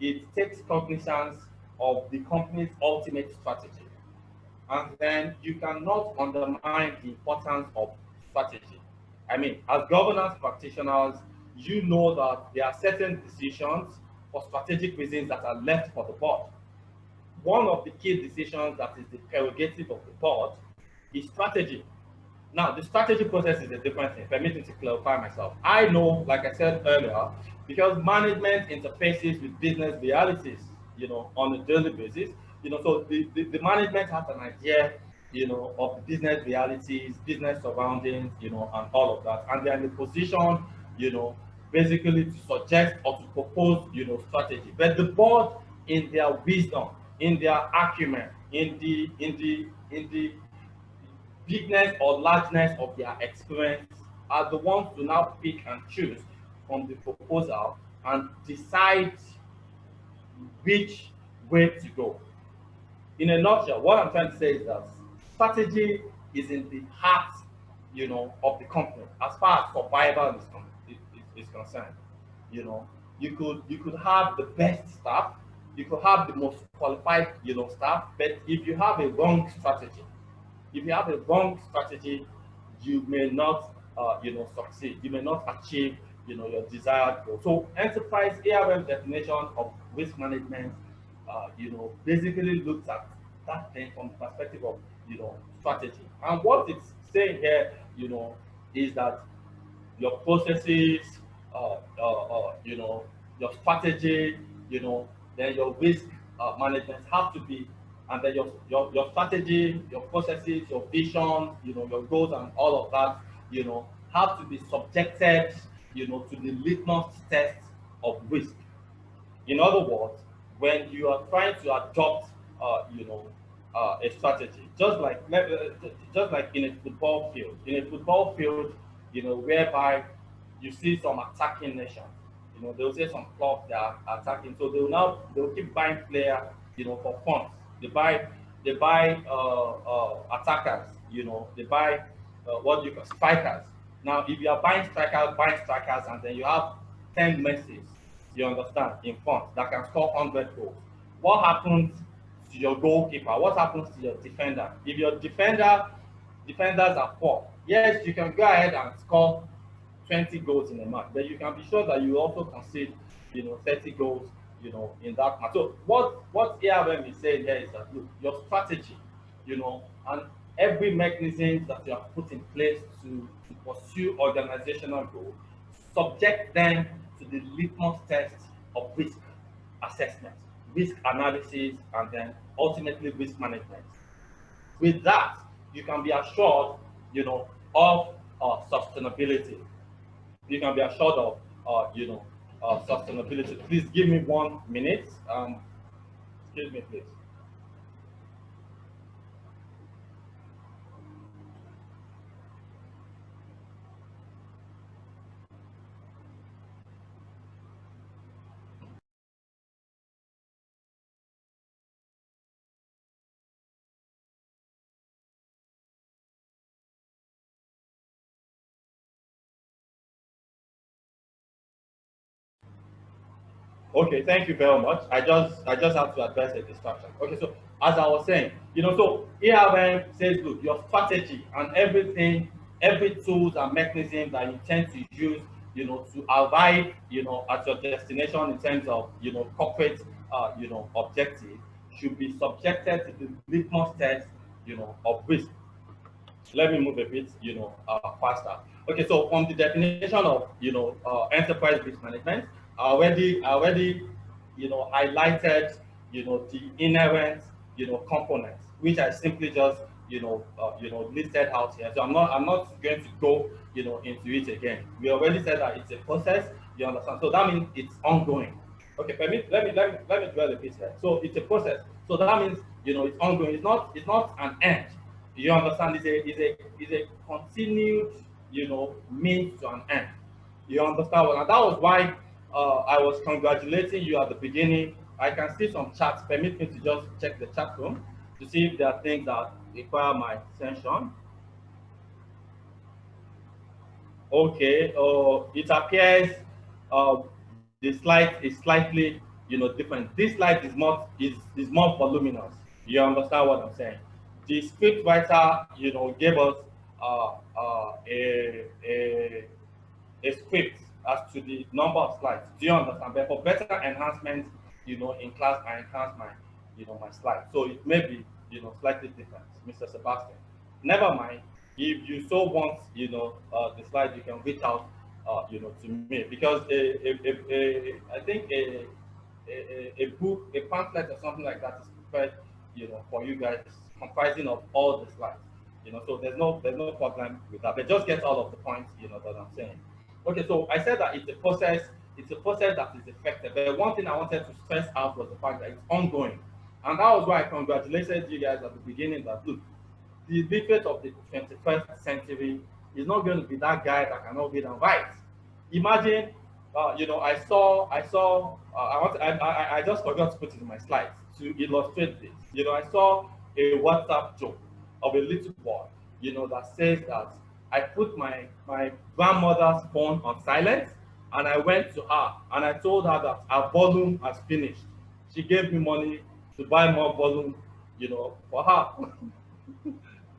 it takes cognizance of the company's ultimate strategy. And then you cannot undermine the importance of strategy. I mean, as governance practitioners, you know that there are certain decisions for strategic reasons that are left for the board. One of the key decisions that is the prerogative of the board is strategy. Now, the strategy process is a different thing. Permit me to clarify myself. I know, like I said earlier, because management interfaces with business realities, on a daily basis. So the management has an idea, of the business realities, business surroundings, and all of that. And they're in a position, you know, basically to suggest or to propose, strategy. But the board, in their wisdom, in their acumen, in the bigness or largeness of their experience, are the ones to now pick and choose from the proposal and decide which way to go. In a nutshell, what I'm trying to say is that strategy is in the heart, of the company as far as survival is concerned. You know, you could have the best staff, you could have the most qualified, staff, but if you have a wrong strategy, if you have a wrong strategy, you may not, succeed. You may not achieve, your desired goal. So, enterprise ARM definition of risk management, basically looks at that thing from the perspective of, strategy. And what it's saying here, is that your processes, your strategy, then your risk management have to be, and then your strategy, your processes, your vision, your goals and all of that, have to be subjected, to the litmus test of risk. In other words, when you are trying to adopt, a strategy, just like in a football field, whereby you see some attacking nations, they'll say some clubs that are attacking, so they'll keep buying players, for funds. They buy attackers, they buy what you call strikers. Now, if you are buying strikers, and then you have 10 Messis, you understand, in front that can score 100 goals. What happens to your goalkeeper? What happens to your defender? If your defenders are poor, yes, you can go ahead and score 20 goals in a match, but you can be sure that you also concede, 30 goals, in that match. So what ARM is saying here is that, look, your strategy, and every mechanism that you have put in place to pursue organizational goals, subject them to the litmus test of risk assessment, risk analysis, and then ultimately risk management. With that, you can be assured, of sustainability. You can be assured of, sustainability. Please give me 1 minute. Excuse me, please. Okay, thank you very much. I just have to address a distraction. Okay, so as I was saying, so ERM says, look, your strategy and everything, every tools and mechanism that you tend to use, to arrive, at your destination in terms of, corporate, objective should be subjected to the litmus test, of risk. Let me move a bit, faster. Okay, so from the definition of, enterprise risk management, I already, highlighted, the inherent, components, which I simply just, listed out here. So I'm not going to go, into it again. We already said that it's a process. You understand? So that means it's ongoing. Okay, let me dwell a bit here. So it's a process. So that means, it's ongoing. It's not an end. You understand? It's a continued, means to an end. You understand? Well, and that was why I was congratulating you at the beginning. I can see some chats. Permit me to just check the chat room to see if there are things that require my attention. Okay, it appears the slide is slightly, different. This slide is more voluminous. You understand what I'm saying? The script writer, gave us uh, uh, a, a a script as to the number of slides. Do you understand? But for better enhancement, in class, I enhance my, my slides. So it may be, slightly different, Mr. Sebastian. Never mind. If you so want, the slide, you can reach out, to me because I think a book, a pamphlet or something like that is prepared, for you guys, comprising of all the slides. So there's no problem with that. But just get all of the points, that I'm saying. Okay, so I said that it's a process that is effective. But one thing I wanted to stress out was the fact that it's ongoing. And that was why I congratulated you guys at the beginning that look, the literate of the 21st century is not going to be that guy that cannot read and write. Imagine, I just forgot to put it in my slides to illustrate this. I saw a WhatsApp joke of a little boy, that says that I put my grandmother's phone on silent and I went to her and I told her that her volume has finished. She gave me money to buy more volume, for her.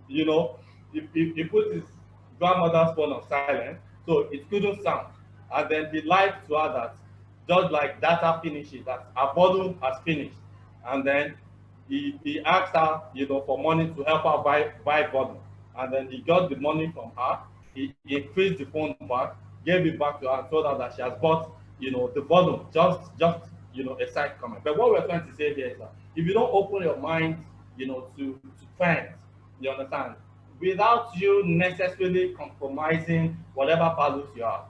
you know, he put his grandmother's phone on silent, so it couldn't sound. And then he lied to her that just like data finishes, that her volume has finished. And then he asked her, for money to help her buy volume. And then he got the money from her. He increased the phone back, gave it back to her, and told her that she has bought, the volume. Just a side comment. But what we're trying to say here is that if you don't open your mind, to trends, you understand? Without you necessarily compromising whatever values you have.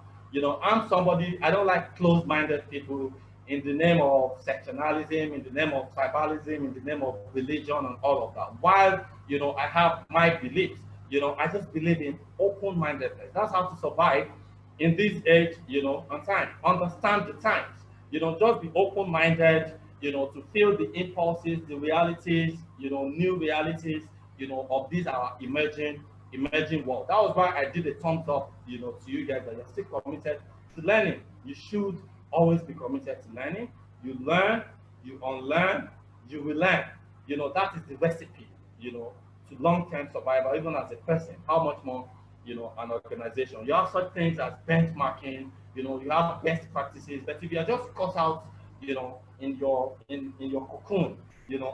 I'm somebody, I don't like closed-minded people in the name of sectionalism, in the name of tribalism, in the name of religion and all of that. While, I have my beliefs, I just believe in open-mindedness. That's how to survive in this age, and time. Understand the times. Just be open-minded, to feel the impulses, the realities, new realities, of these our emerging world. That was why I did a thumbs up, to you guys that you're still committed to learning. You should always be committed to learning. You learn, you unlearn, you will learn. That is the recipe, to long-term survival, even as a person. How much more, an organization. You have such things as benchmarking, you have best practices, but if you're just cut out, in your cocoon,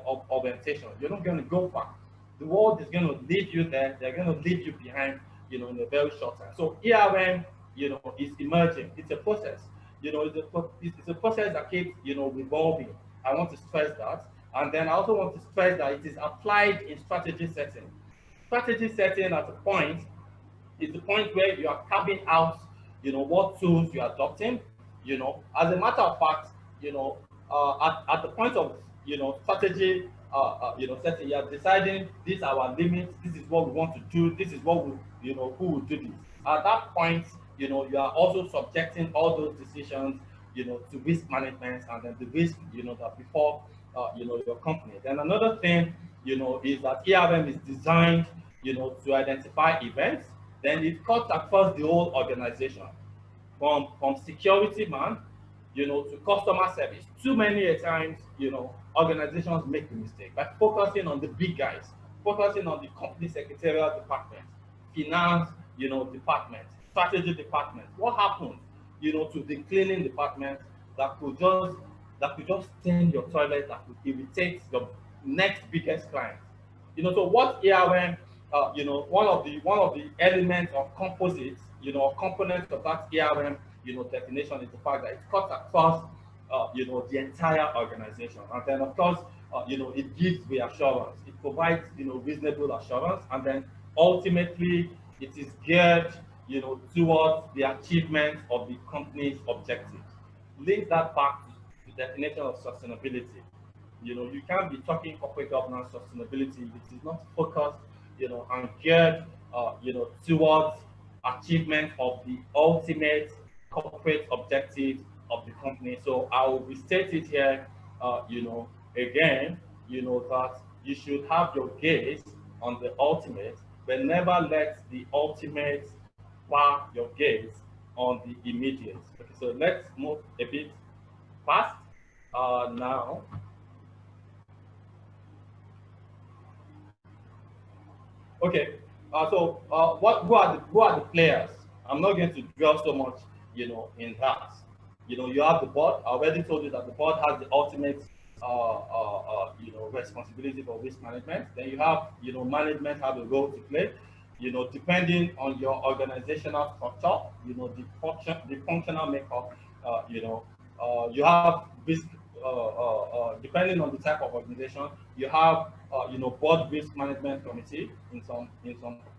of orientation, you're not going to go far. The world is going to leave you there. They're going to leave you behind, in a very short time. So ERM, is emerging. It's a process. It's a process that keeps, revolving. I want to stress that. And then I also want to stress that it is applied in strategy setting. Strategy setting at a point is the point where you are carving out, what tools you are adopting. As a matter of fact, at the point of, strategy, setting, you are deciding these are our limits. This is what we want to do. This is what we, who will do this. At that point, you are also subjecting all those decisions, to risk management and then the risk, that before, your company. Then another thing, is that ERM is designed, to identify events. Then it cuts across the whole organization, from security man, to customer service. Too many a times, organizations make the mistake by focusing on the big guys, focusing on the company secretarial department, finance, department, strategy department. What happens, to the cleaning department that could just stain your toilet, that could irritate the next biggest client. So what ARM, one of the elements or composites, or components of that ARM, definition is the fact that it cuts across, the entire organization, and then of course, it gives reassurance. It provides, reasonable assurance, and then ultimately it is geared, towards the achievement of the company's objectives. Link that back to the definition of sustainability. You can't be talking corporate governance sustainability if it is not focused, and geared, towards achievement of the ultimate corporate objectives of the company. So I will restate it here, again, that you should have your gaze on the ultimate, but never let the ultimate bar your gaze on the immediate. Okay, so let's move a bit fast now. Okay, who are the players? I'm not going to dwell so much, in that. You have the board. I already told you that the board has the ultimate, responsibility for risk management. Then you have, management have a role to play. Depending on your organizational structure, the functional makeup, you have risk. Depending on the type of organization, you have, board risk management committee. In some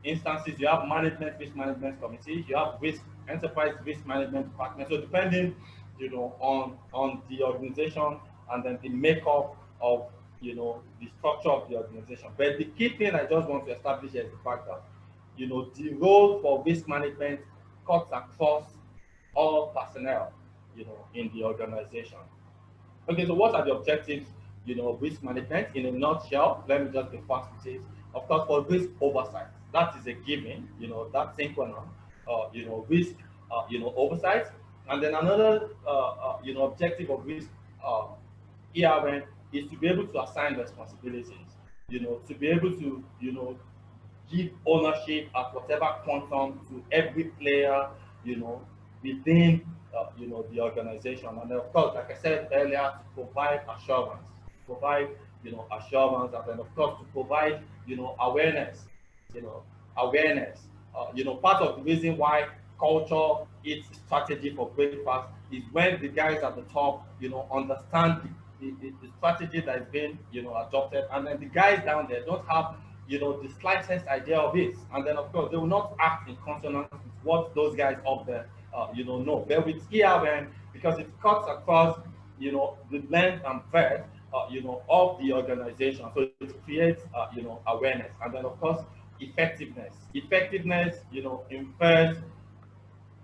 instances, you have management risk management committee. You have enterprise risk management department. So depending, on the organization and then the makeup of, the structure of the organization. But the key thing I just want to establish is the fact that, the role for risk management cuts across all personnel, in the organization. Okay, so what are the objectives, of risk management? In a nutshell, let me just be fast with it. Of course, for risk oversight, that is a given, that synchronon, risk, oversight. And then another, objective of risk, ERM, is to be able to assign responsibilities, to be able to, give ownership at whatever quantum to every player, within, the organization. And of course, like I said earlier, to provide assurance, assurance, and then of course to provide, awareness, awareness. Part of the reason why culture eats strategy for breakfast is when the guys at the top, understand the strategy that is being, adopted, and then the guys down there don't have, the slightest idea of it, and then of course they will not act in consonance with what those guys up there, know. But with ERM, because it cuts across, the length and breadth, of the organization, so it creates, awareness, and then of course effectiveness. Effectiveness, infers,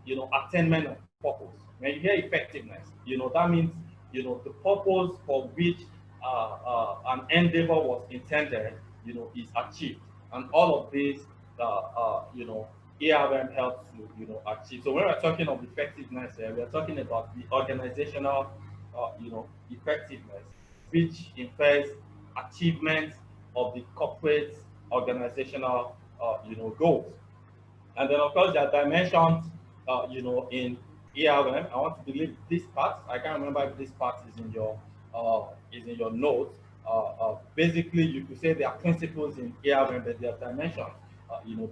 attainment of purpose. When you hear effectiveness, that means, the purpose for which an endeavor was intended, is achieved. And all of this, ARM helps to, achieve. So when we're talking of effectiveness, we're talking about the organizational, effectiveness, which infers achievement of the corporate organizational, goals. And then of course there are dimensions, in ERM. I want to believe this part. I can't remember if this part is in your notes. Basically, you could say there are principles in ERM, but there are dimensions,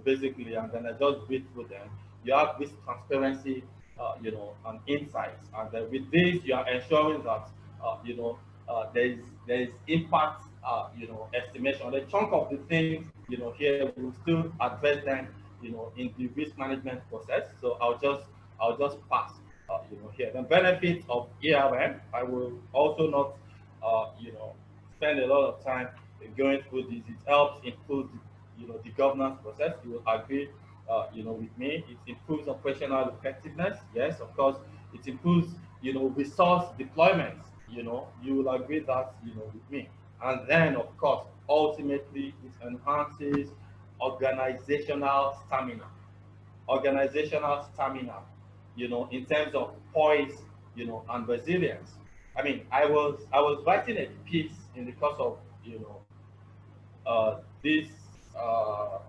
basically, and then I just read through them. You have this transparency, and insights, and then with this, you are ensuring that, there is impact, estimation. The chunk of the things, here we will still address them, in the risk management process. So I'll just pass, here. The benefits of ERM, I will also not, spend a lot of time going through this. It helps improve, the governance process. You will agree, with me. It improves operational effectiveness. Yes, of course. It improves, resource deployment. You will agree that, with me. And then, of course, ultimately, it enhances organizational stamina. Organizational stamina, in terms of poise, you know, and resilience. I mean, I was writing a piece in the course of, you know, this uh,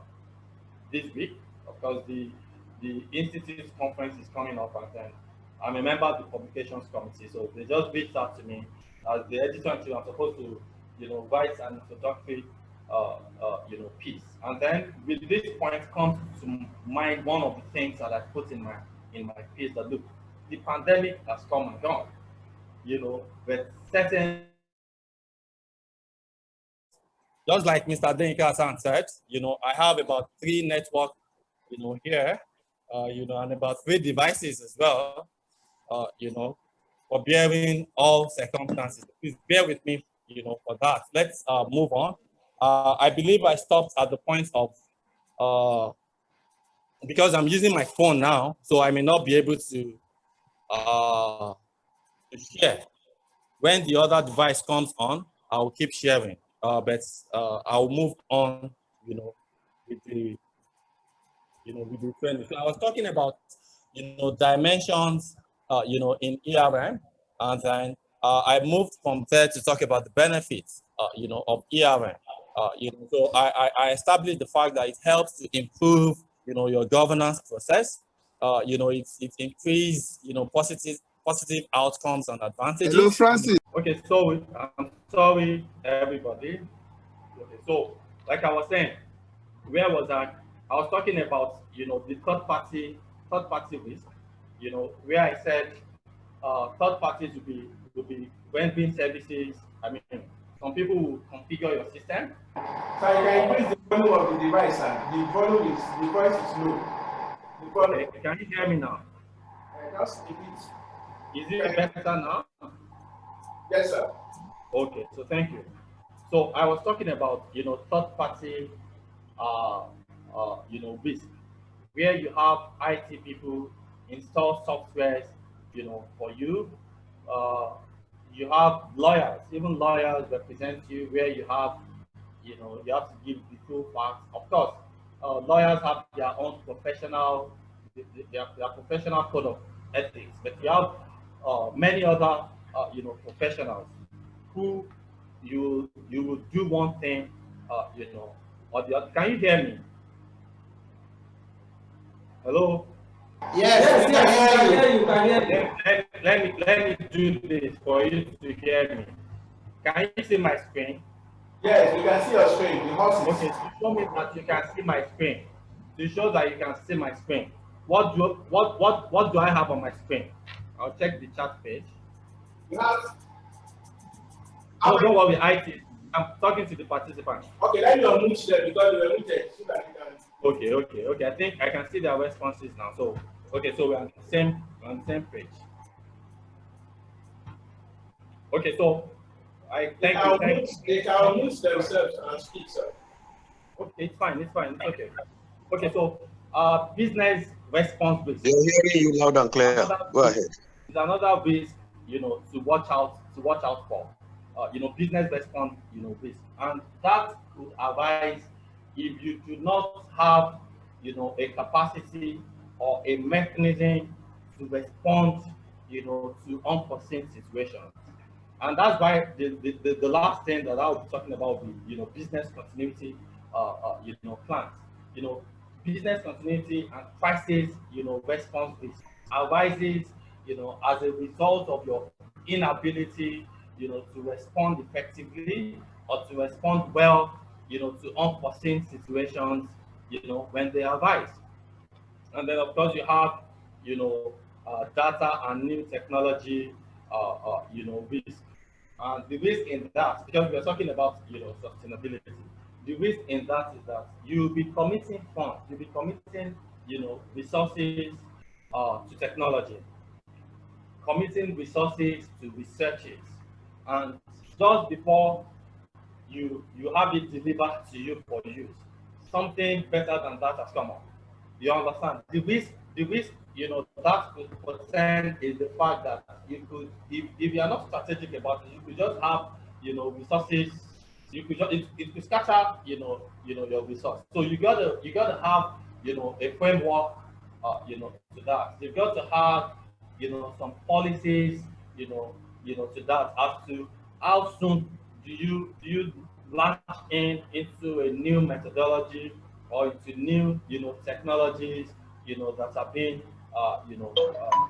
this week. Of course, the institute's conference is coming up, and then I'm a member of the publications committee. So they just reached out to me as the editor-in-chief. I'm supposed to, you know, write an introductory, you know, piece. And then with this point comes to mind one of the things that I put in my piece, that look, the pandemic has come and gone. You know, but certain, just like Mr. Denka-san said, you know, I have about 3 networks, you know, here, you know, and about 3 devices as well, you know, for bearing all circumstances. Please bear with me, you know, for that. Let's move on. I believe I stopped at the point of, because I'm using my phone now, so I may not be able to share. When the other device comes on, I'll keep sharing. But I'll move on, you know, with the, you know, with the trend. So I was talking about, you know, dimensions, you know, in ERM, and then I moved from there to talk about the benefits, you know, of ERM. You know, so I established the fact that it helps to improve, you know, your governance process. You know, it increase, you know, positive outcomes and advantages. Hello, Francis. Okay, so I'm sorry, everybody. Okay, so like I was saying, where was I? I was talking about, you know, the third party risk. You know, where I said third parties will be rendering services. I mean, some people will configure your system. So you can increase the volume of the device, sir. The voice is low. The volume. Okay, can you hear me now? Just a bit. Is it better now? Yes, sir. Okay, so thank you. So I was talking about, you know, third party, you know, risk, where you have IT people install softwares, you know, for you. You have lawyers, even lawyers represent you, where you have, you know, you have to give the full facts. Of course, lawyers have their own professional, their professional code of ethics, but you have many other, you know, professionals who you will do one thing, you know, or the other. Can you hear me? Hello? Yes, I can hear you. Let me do this for you to hear me. Can you see my screen? Yes, we can see your screen. The horse is. Okay, to show me that you can see my screen. To show that you can see my screen. What do I have on my screen? I'll check the chat page. You have. Oh, don't worry, IT. I'm talking to the participants. Okay, let me unmute them because they were muted so that you can. Okay. I think I can see their responses now. So, okay, so we're on the same page. Okay, so They can unmute themselves and speak, sir. Okay, it's fine. It's okay. Okay, so business response risk. They're hearing you loud and clear. Go ahead. It's another risk, you know, to watch out for. You know, business response, you know, risk, and that could arise if you do not have, you know, a capacity or a mechanism to respond, you know, to unforeseen situations. And that's why the last thing that I'll be talking about will be, you know, business continuity, you know, plans. You know, business continuity and crisis, you know, response risk arises, you know, as a result of your inability, you know, to respond effectively or to respond well, you know, to unforeseen situations, you know, when they arise. And then, of course, you have, you know, data and new technology, you know, risk. And the risk in that, because we are talking about, you know, sustainability, the risk in that is that you'll be committing funds, you'll be committing, you know, resources to technology, committing resources to researches, and just before you have it delivered to you for use, something better than that has come up. You understand? The risk, you know, that could present is the fact that you could, if you are not strategic about it, you could just have, you know, resources. You could just, it could scatter, you know, your resource. So you gotta have, you know, a framework, you know, to that. You've got to have, some policies, to that as to how soon do you launch into a new methodology or into new, technologies, that are being,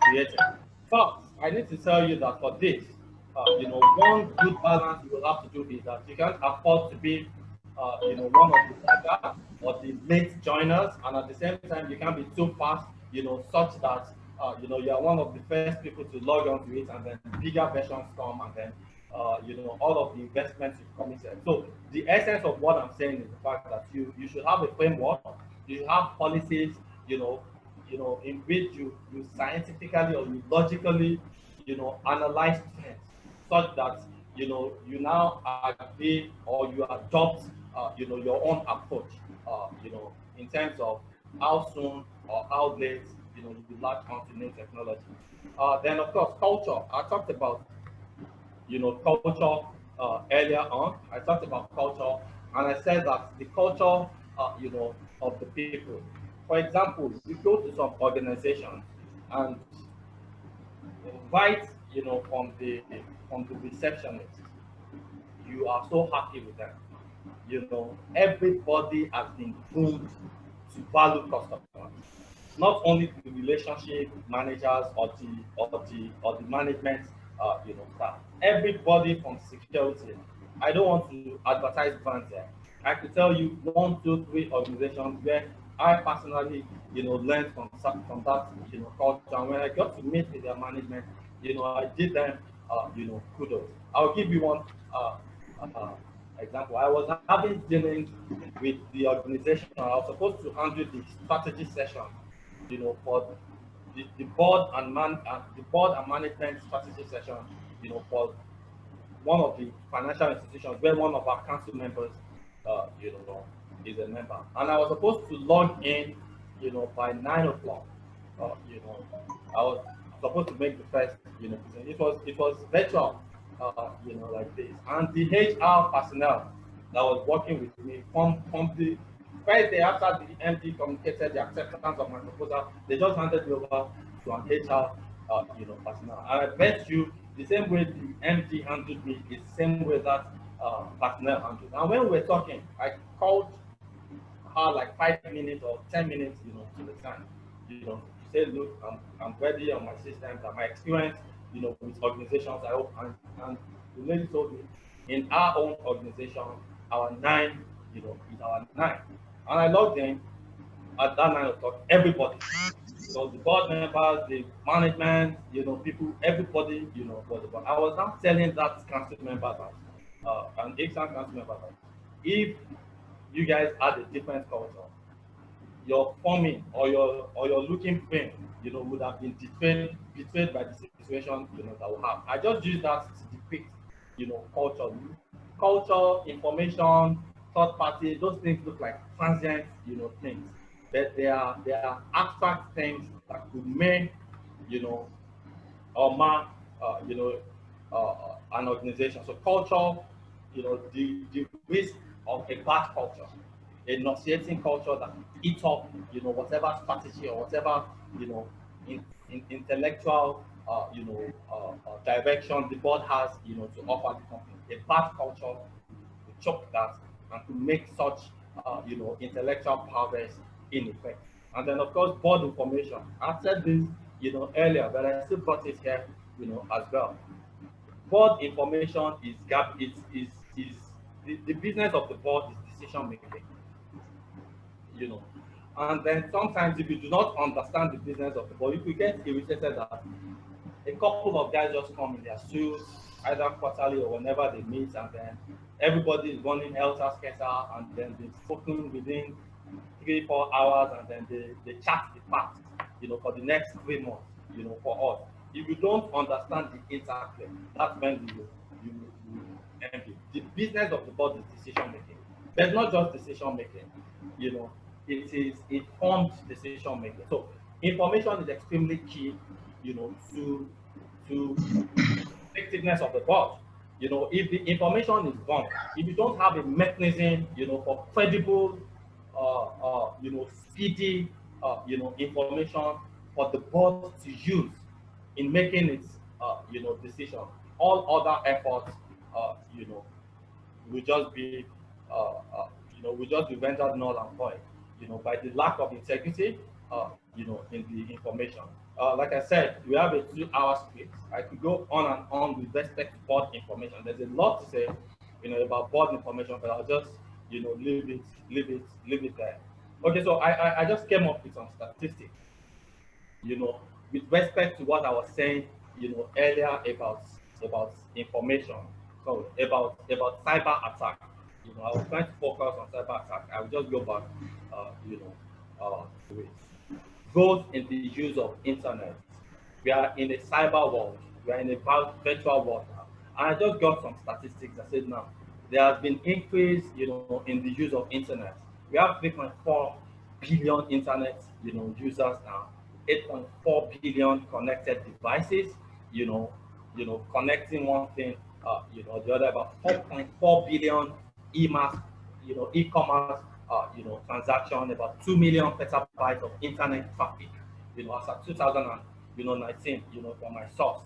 created. First, I need to tell you that for this, one good balance you will have to do is that you can't afford to be, one of the laggards or the late joiners, and at the same time, you can't be too fast, such that, you are one of the first people to log on to it, and then bigger versions come, and then, all of the investments you've committed. So the essence of what I'm saying is the fact that you should have a framework, you should have policies, in which you scientifically or you logically, analyze trends, such that, you now agree or you adopt, your own approach, in terms of how soon or how late, you latch onto new technology. Then of course, culture. I talked about, culture earlier on. I talked about culture, and I said that the culture, of the people. For example, you go to some organizations and right, from the receptionist, you are so happy with them. Everybody has been groomed to value customers. Not only the relationship managers or the management, staff. Everybody from security. I don't want to advertise brands there. I could tell you 1, 2, 3 organizations where I personally, learned from that, culture. And when I got to meet with their management, I did them, kudos. I'll give you one example. I was having dealings with the organization. I was supposed to handle the strategy session, for the board and management strategy session, for one of the financial institutions where one of our council members, is a member. And I was supposed to log in, by 9 o'clock. I was supposed to make the first, it was virtual, like this. And the HR personnel that was working with me from the first day after the MD communicated the acceptance of my proposal, they just handed me over to an HR, personnel. And I bet you the same way the MD handled me is the same way that personnel handled. And when we were talking, I called her like 5 minutes or 10 minutes, to the time, to say, look, I'm ready on my systems and my experience, with organizations. I hope, and the lady told me, in our own organization, our 9, is our 9. And I logged in at that 9 o'clock. Everybody, so the board members, the management, people, everybody, was. I was now telling that council member that, an ex-council member that, if you guys had a different culture, your forming or your looking frame, would have been betrayed by the situation, that we have. I just use that to depict, culture. Culture, information, third party, those things look like transient, things. But they are abstract things that could make, or mark, an organization. So culture, the risk of a bad culture, a nauseating culture that eats up, whatever strategy or whatever, intellectual, direction the board has, to offer the company. A bad culture to choke that and to make such, intellectual progress in effect. And then, of course, board information. I said this, earlier, but I still brought it here, as well. Board information is the business of the board is decision making. And then sometimes if you do not understand the business of the board, you could get irritated that a couple of guys just come in their suits, either quarterly or whenever they meet, and then everybody is running helter-skelter, and then they've spoken within 3-4 hours, and then they chat the past, for the next 3 months, for us. If you don't understand the interplay, that's when you envy. The business of the board is decision making. There's not just decision making, it is informed decision making. So information is extremely key, to effectiveness of the board. If the information is wrong, if you don't have a mechanism, for credible, speedy, information for the board to use, in making its, decision. All other efforts, will just be, will just be rendered null and void, by the lack of integrity, in the information. Like I said, we have a 2-hour script. I could go on and on with respect to board information. There's a lot to say, about board information, but I'll just, leave it there. Okay, so I just came up with some statistics, with respect to what I was saying, earlier about information. So about cyber attack. I was trying to focus on cyber attack. I'll just go back, to it. Growth in the use of internet. We are in a cyber world. We are in a virtual world now. And I just got some statistics that said now there has been increase, in the use of internet. We have 3.4 billion internet, users now. 8.4 billion connected devices, connecting one thing, the other. About 4.4 billion e-commerce, transaction, about 2 million petabytes of internet traffic, as of 2019, from my source.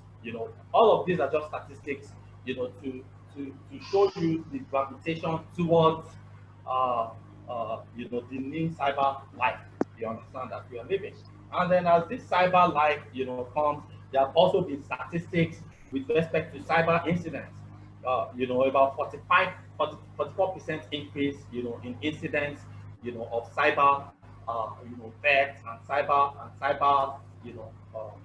All of these are just statistics, to show you the gravitation towards, the new cyber life. You understand that we are living. And then as this cyber life, comes, there have also been statistics with respect to cyber incidents. About 44% increase, in incidents, of cyber, theft and cyber,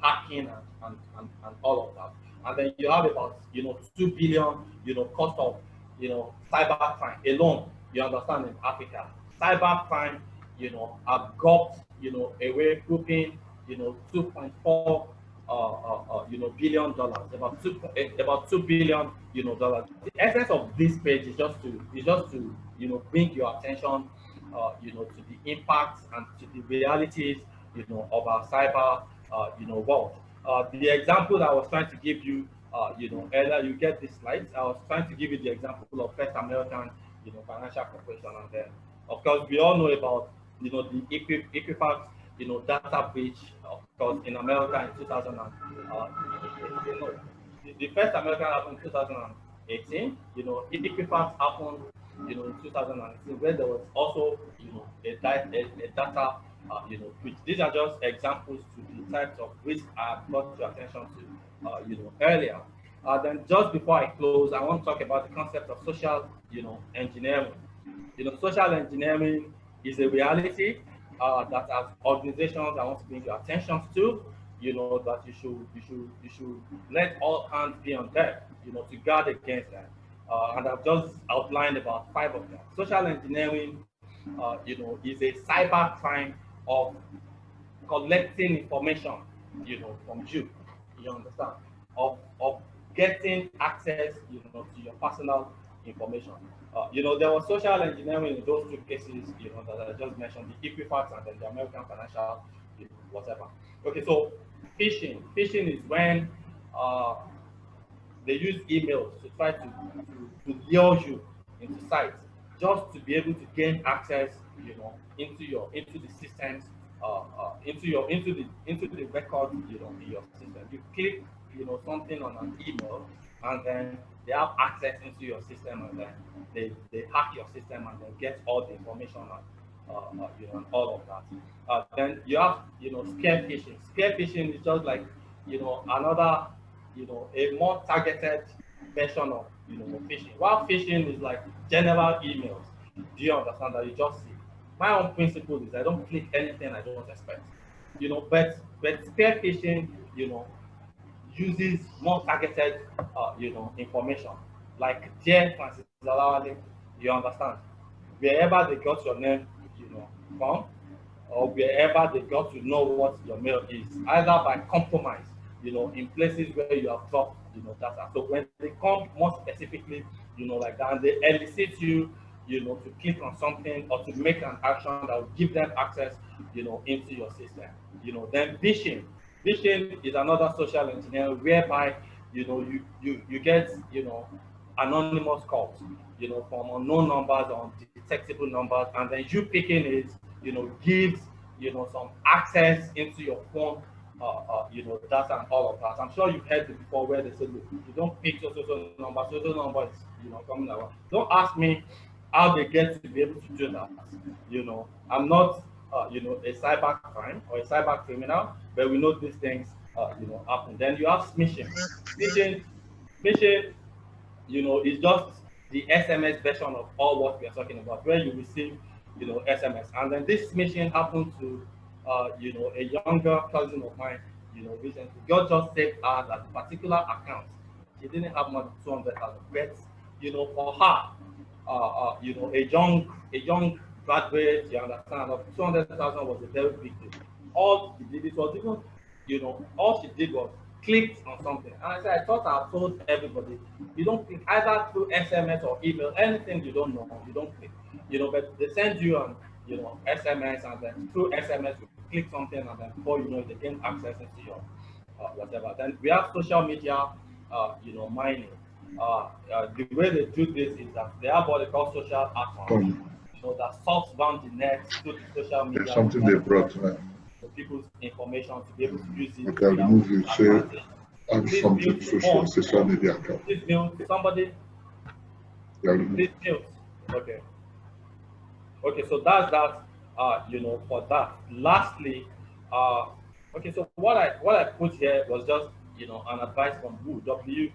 hacking and all of that. And then you have about, 2 billion, cost of, cyber crime alone. You understand, in Africa, cyber crime, have got, away grouping, $2.4 billion, about $2 billion, The essence of this page is just to bring your attention, to the impacts and to the realities, of our cyber, world. The example that I was trying to give you, earlier, you get these slides. I was trying to give you the example of First American, Financial Corporation, and then, of course, we all know about, the Equifax, data breach, of course, in America in 2000. The First American happened in 2018. Equifax happened, in 2019, where there was also, a data, breach. These are just examples to the types of risk I brought your attention to, earlier. Then just before I close, I want to talk about the concept of social, engineering. Social engineering is a reality that as organizations I want to bring your attention to, that you should let all hands be on deck, to guard against that. And I've just outlined about 5 of them. Social engineering, is a cyber crime of collecting information, from you. You understand? Of getting access, to your personal information. There was social engineering in those 2 cases, that I just mentioned, the Equifax and then the American Financial, whatever. Okay, so phishing. Phishing is when they use emails to try to lure you into sites, just to be able to gain access, into the systems, into the records, in your system. You click, something on an email, and then they have access into your system, and then they hack your system and then get all the information and all of that. Then you have, scare phishing. Scare phishing is just like, another, a more targeted version of, phishing. While phishing is like general emails. Do you understand that? You just see. My own principle is I don't click anything I don't expect. But scare phishing, uses more targeted, information. Like, dear Francis Zalawale, you understand? Wherever they got your name, from, or wherever they got to know what your mail is, either by compromise, in places where you have dropped, data. So when they come more specifically, like that, and they elicit you, to click on something or to make an action that will give them access, into your system. Then phishing. Phishing is another social engineering whereby, you get, anonymous calls, from unknown numbers or undetectable numbers, and then you picking it, gives, some access into your phone, data and all of that. I'm sure you've heard it before where they say, look, you don't pick so number is, coming around. Don't ask me how they get to be able to do that. I'm not, a cyber crime or a cyber criminal, but we know these things, happen. Then you have smishing. Smishing, is just the SMS version of all what we are talking about, where you receive, SMS. And then this mission happened to, a younger cousin of mine, recently. God just saved her that particular account. She didn't have more than 200,000. But, for her, a young graduate, you understand, of 200,000 was a very big deal. All she did, it was even, all she did was clicked on something. And I said, I thought I told everybody, you don't click either through SMS or email, anything you don't know, you don't click. But they send you on, SMS, and then through SMS, you click something, and then before you know it, they gain access into your whatever. Then we have social media, mining. The way they do this is that they have what they call social atoms, that soft bound the net through the social media. There's something they brought, man. People's information to be able to use it. Okay, remove it. Say, add something to social media account. Please mute somebody. Yeah, remove. Please mute. Okay. Okay, so that's that. For that. Lastly, okay, so what I put here was just an advice from WHO.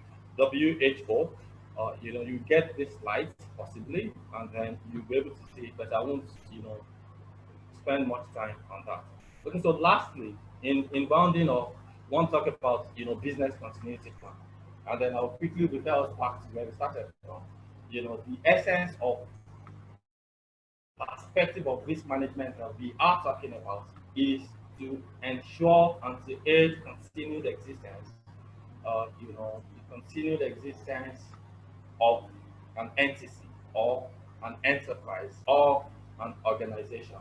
You get this slide possibly, and then you'll be able to see it, but I won't spend much time on that. Okay, so lastly, in rounding off, one talk about business continuity plan, and then I'll quickly refer us back to where we started from. The essence of perspective of risk management that we are talking about is to ensure and to aid continued existence, the continued existence of an entity or an enterprise or an organization.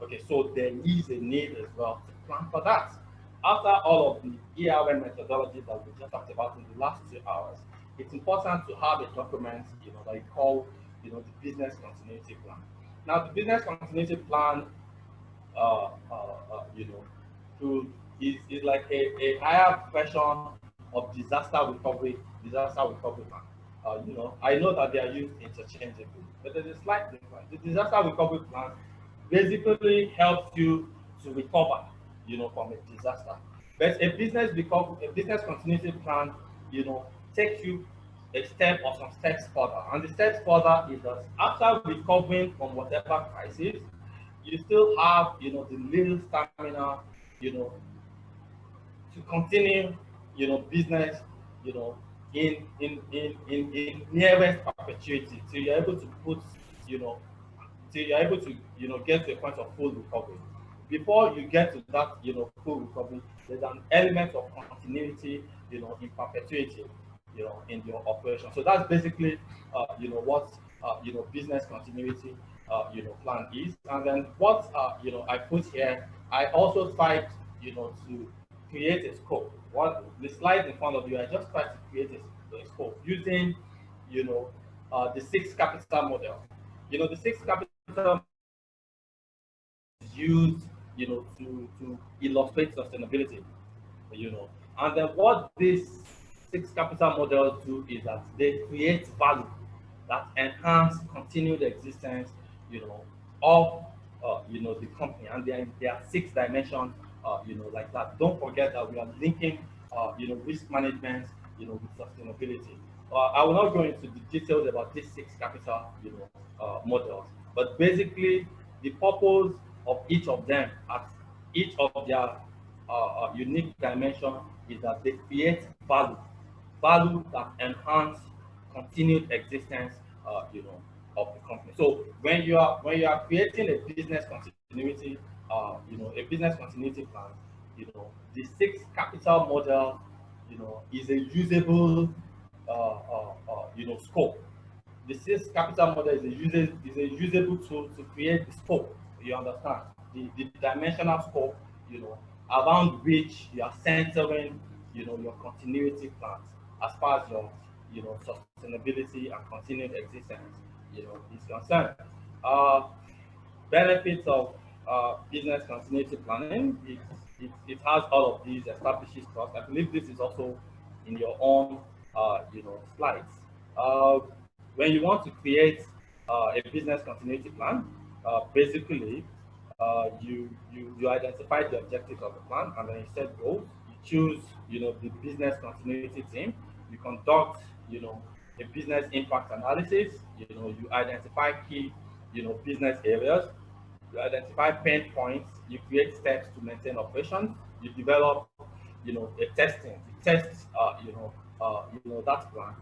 Okay, so there is a need as well to plan for that. After all of the ERM methodologies that we just talked about in the last 2 hours, it's important to have a document, that you call, the business continuity plan. Now, the business continuity plan, is like a higher version of disaster recovery plan. I know that they are used interchangeably, but there's a slight difference. The disaster recovery plan basically helps you to recover, from a disaster. But a business continuity plan, takes you a step or some steps further. And the steps further is that after recovering from whatever crisis, you still have, the little stamina, to continue, business, in nearest perpetuity till you're able to put, till you're able to, get to a point of full recovery. Before you get to that, full recovery, there's an element of continuity, in perpetuity, in your operation. So that's basically, what, business continuity, plan is. And then what, I put here, I also tried, to create a scope. What the slide in front of you, I just tried to create a scope using, the 6 capital model. The 6 capital is used, to illustrate sustainability, and then what these 6 capital models do is that they create value that enhance continued existence, of, the company, and there are 6 dimensions, like that. Don't forget that we are linking, risk management, with sustainability. I will not go into the details about these 6 capital, models, but basically the purpose of each of them at each of their unique dimension is that they create value that enhance continued existence, of the company. So when you are creating a business continuity, a business continuity plan, the 6 capital model, is a usable, scope. The 6 capital model is a usable tool to create the scope. You understand the dimensional scope, around which you are centering, your continuity plans as far as your, sustainability and continued existence, is concerned. Benefits of business continuity planning. It has all of these, establishes trust. I believe this is also in your own, slides. Uh, when you want to create a business continuity plan, basically, you identify the objectives of the plan, and then you set goals. You choose, the business continuity team. You conduct, a business impact analysis. You identify key, business areas. You identify pain points. You create steps to maintain operations. You develop, a testing. You test, that plan,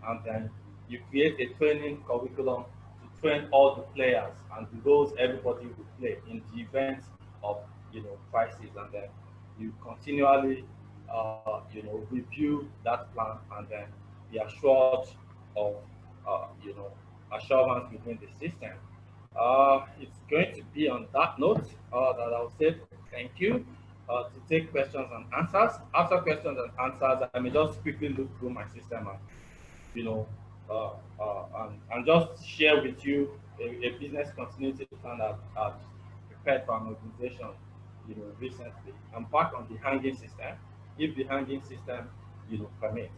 and then you create a training curriculum to train all the players and the roles everybody will play in the event of, crisis, and then you continually, review that plan, and then be assured of, assurance within the system. It's going to be on that note that I'll say thank you to take questions and answers. After questions and answers, I may just quickly look through my system and, and just share with you a business continuity plan that I've prepared for an organization, recently. I'm back on the hanging system, if the hanging system, permits.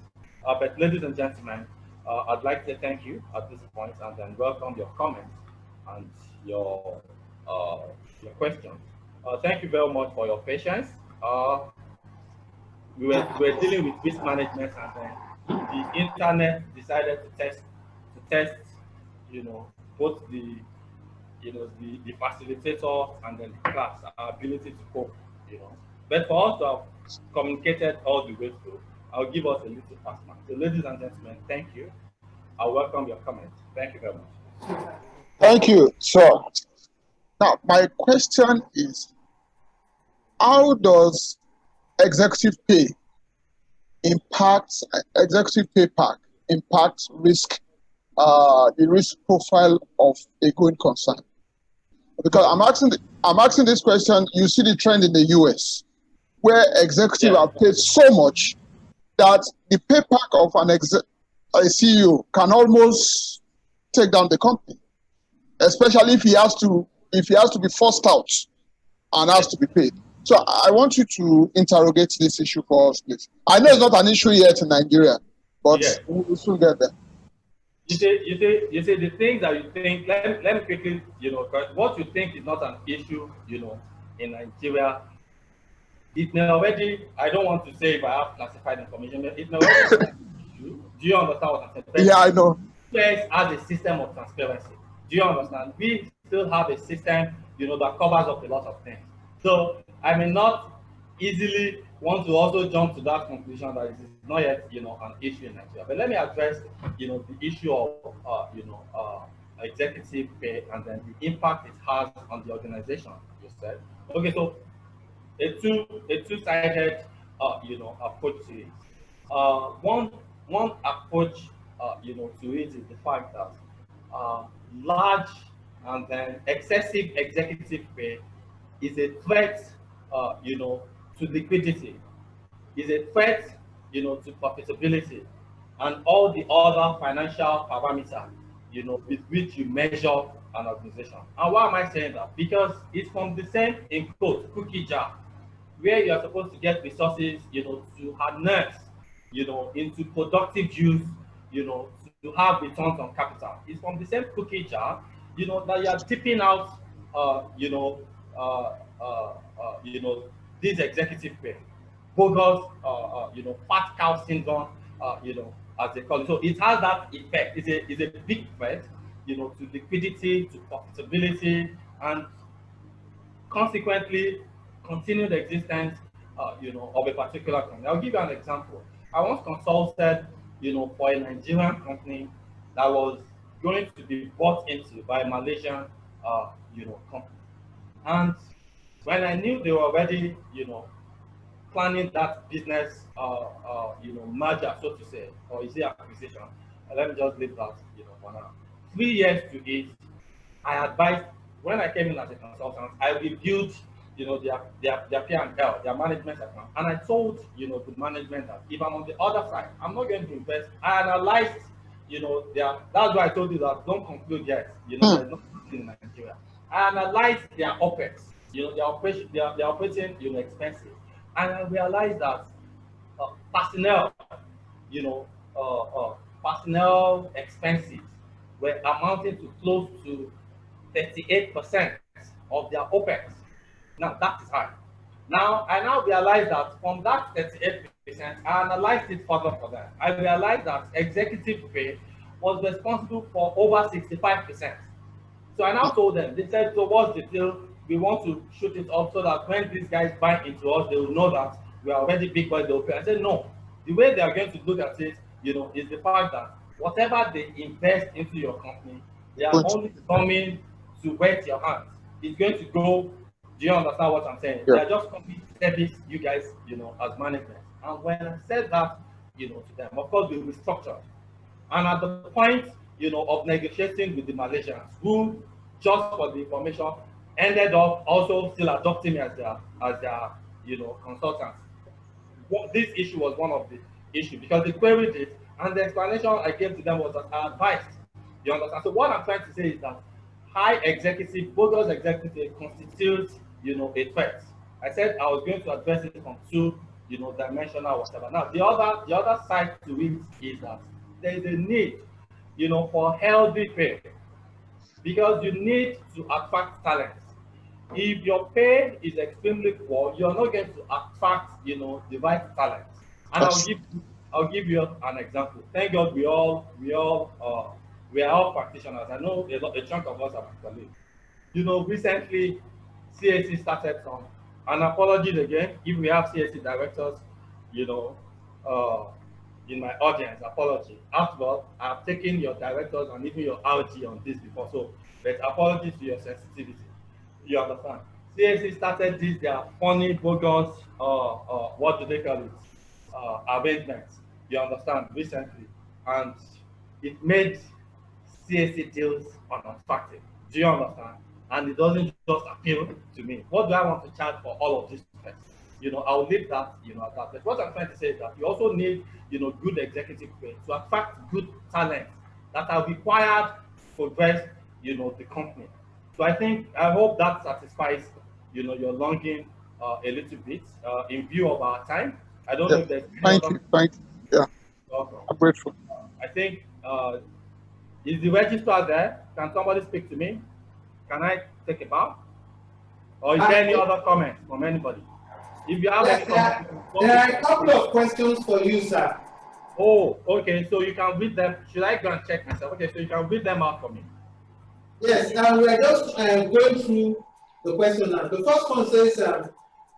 But ladies and gentlemen, I'd like to thank you at this point and then welcome your comments and your questions. Thank you very much for your patience. We were dealing with risk management, and then the internet decided to test, both the facilitator and then the class, our ability to cope, But for us to have communicated all the way through, I'll give us a little pass mark. So ladies and gentlemen, thank you. I welcome your comments. Thank you very much. Thank you, sir. Now, my question is, how does executive pay executive pay pack impact risk, the risk profile of a going concern? Because I'm asking this question. You see the trend in the US, where executives are paid so much that the pay pack of a CEO can almost take down the company, especially if he has to be forced out and has to be paid. So I want you to interrogate this issue for us, please. I know it's not an issue yet in Nigeria, but we'll soon get there. You say the things that you think, let me quickly, what you think is not an issue, in Nigeria, it may already, I don't want to say if I have classified information, it may already be an issue. Do you understand what I'm saying? Yeah, I know. US has a system of transparency. Do you understand? We still have a system, that covers up a lot of things. So I may not easily want to also jump to that conclusion that it is not yet, an issue in Nigeria. But let me address, the issue of, executive pay and then the impact it has on the organization. You said, okay, so a two-sided, approach to it. One approach, to it is the fact that large and then excessive executive pay is a threat, to liquidity, is a threat, to profitability, and all the other financial parameters, with which you measure an organization. And why am I saying that? Because it's from the same, in quote, cookie jar, where you are supposed to get resources, to harness, into productive use, to have returns on capital. It's from the same cookie jar, that you are tipping out, this executive pay, bogus, fat cow syndrome, as they call it. So it has that effect. It's a big threat, to liquidity, to profitability, and consequently continued existence, of a particular company. I'll give you an example. I once consulted, for a Nigerian company that was going to be bought into by a Malaysian, company. And when I knew they were already, planning that business, merger, so to say, or is it acquisition? Let me just leave that, for now. 3 years to it, I advised, when I came in as a consultant, I reviewed, their P&L, their management account, and I told, the management that if I'm on the other side, I'm not going to invest. I analyzed, that's why I told you that don't conclude yet, there's nothing in Nigeria. I analyzed their OPEX, you know, they're operating, you know, expensive. And I realized that personnel, you know, personnel expenses were amounting to close to 38% of their OPEX. Now that is high. Now I now realize that from that 38%, I analyzed it further for them. I realized that executive pay was responsible for over 65%. So I now told them, they said, so what's the deal? We want to shoot it up so that when these guys buy into us, they will know that we are already big boys. They'll pay. I said, no. The way they are going to look at it, you know, is the fact that whatever they invest into your company, they are only coming to wet your hands. It's going to go. Do you understand what I'm saying? Yeah. They are just coming to service you guys, you know, as management. And when I said that, you know, to them, of course, we restructured. And at the point, you know, of negotiating with the Malaysians, who, just for the information, ended up also still adopting me as their you know, consultants. This issue was one of the issues because they queried it, and the explanation I gave to them was that I advised. You understand? So what I'm trying to say is that high executive, bogus executive constitutes, you know, a threat. I said I was going to address it from two, you know, dimensional whatever. Now the other side to it is that there is a need, you know, for healthy pay, because you need to attract talent. If your pay is extremely poor, you're not going to attract, you know, the right talent. And I'll give you an example. Thank God we are all practitioners. I know a chunk of us are colleagues. You know, recently CAC started some, and apologies again if we have CAC directors, you know, in my audience, apology. After all, I've taken your directors and even your RG on this before, so but apologies to your sensitivity. You understand? CAC started this, their funny, bogus, what do they call it? Arrangements. You understand? Recently. And it made CAC deals unattractive. Do you understand? And it doesn't just appeal to me. What do I want to charge for all of this? You know, I'll leave that, you know, at that. But what I'm trying to say is that you also need, you know, good executive pay to attract good talent that are required to progress, you know, the company. So I hope that satisfies, you know, your longing a little bit in view of our time. I don't know if there's thank you. Yeah, I'm grateful. I think is the registrar there? Can somebody speak to me? Can I take a bow? Or is there any other comments from anybody? If you have any comments, there are a couple of questions for you, sir. Oh, okay. So you can read them. Should I go and check myself? Okay, so you can read them out for me. Yes, we are just going through the question now. The first one says,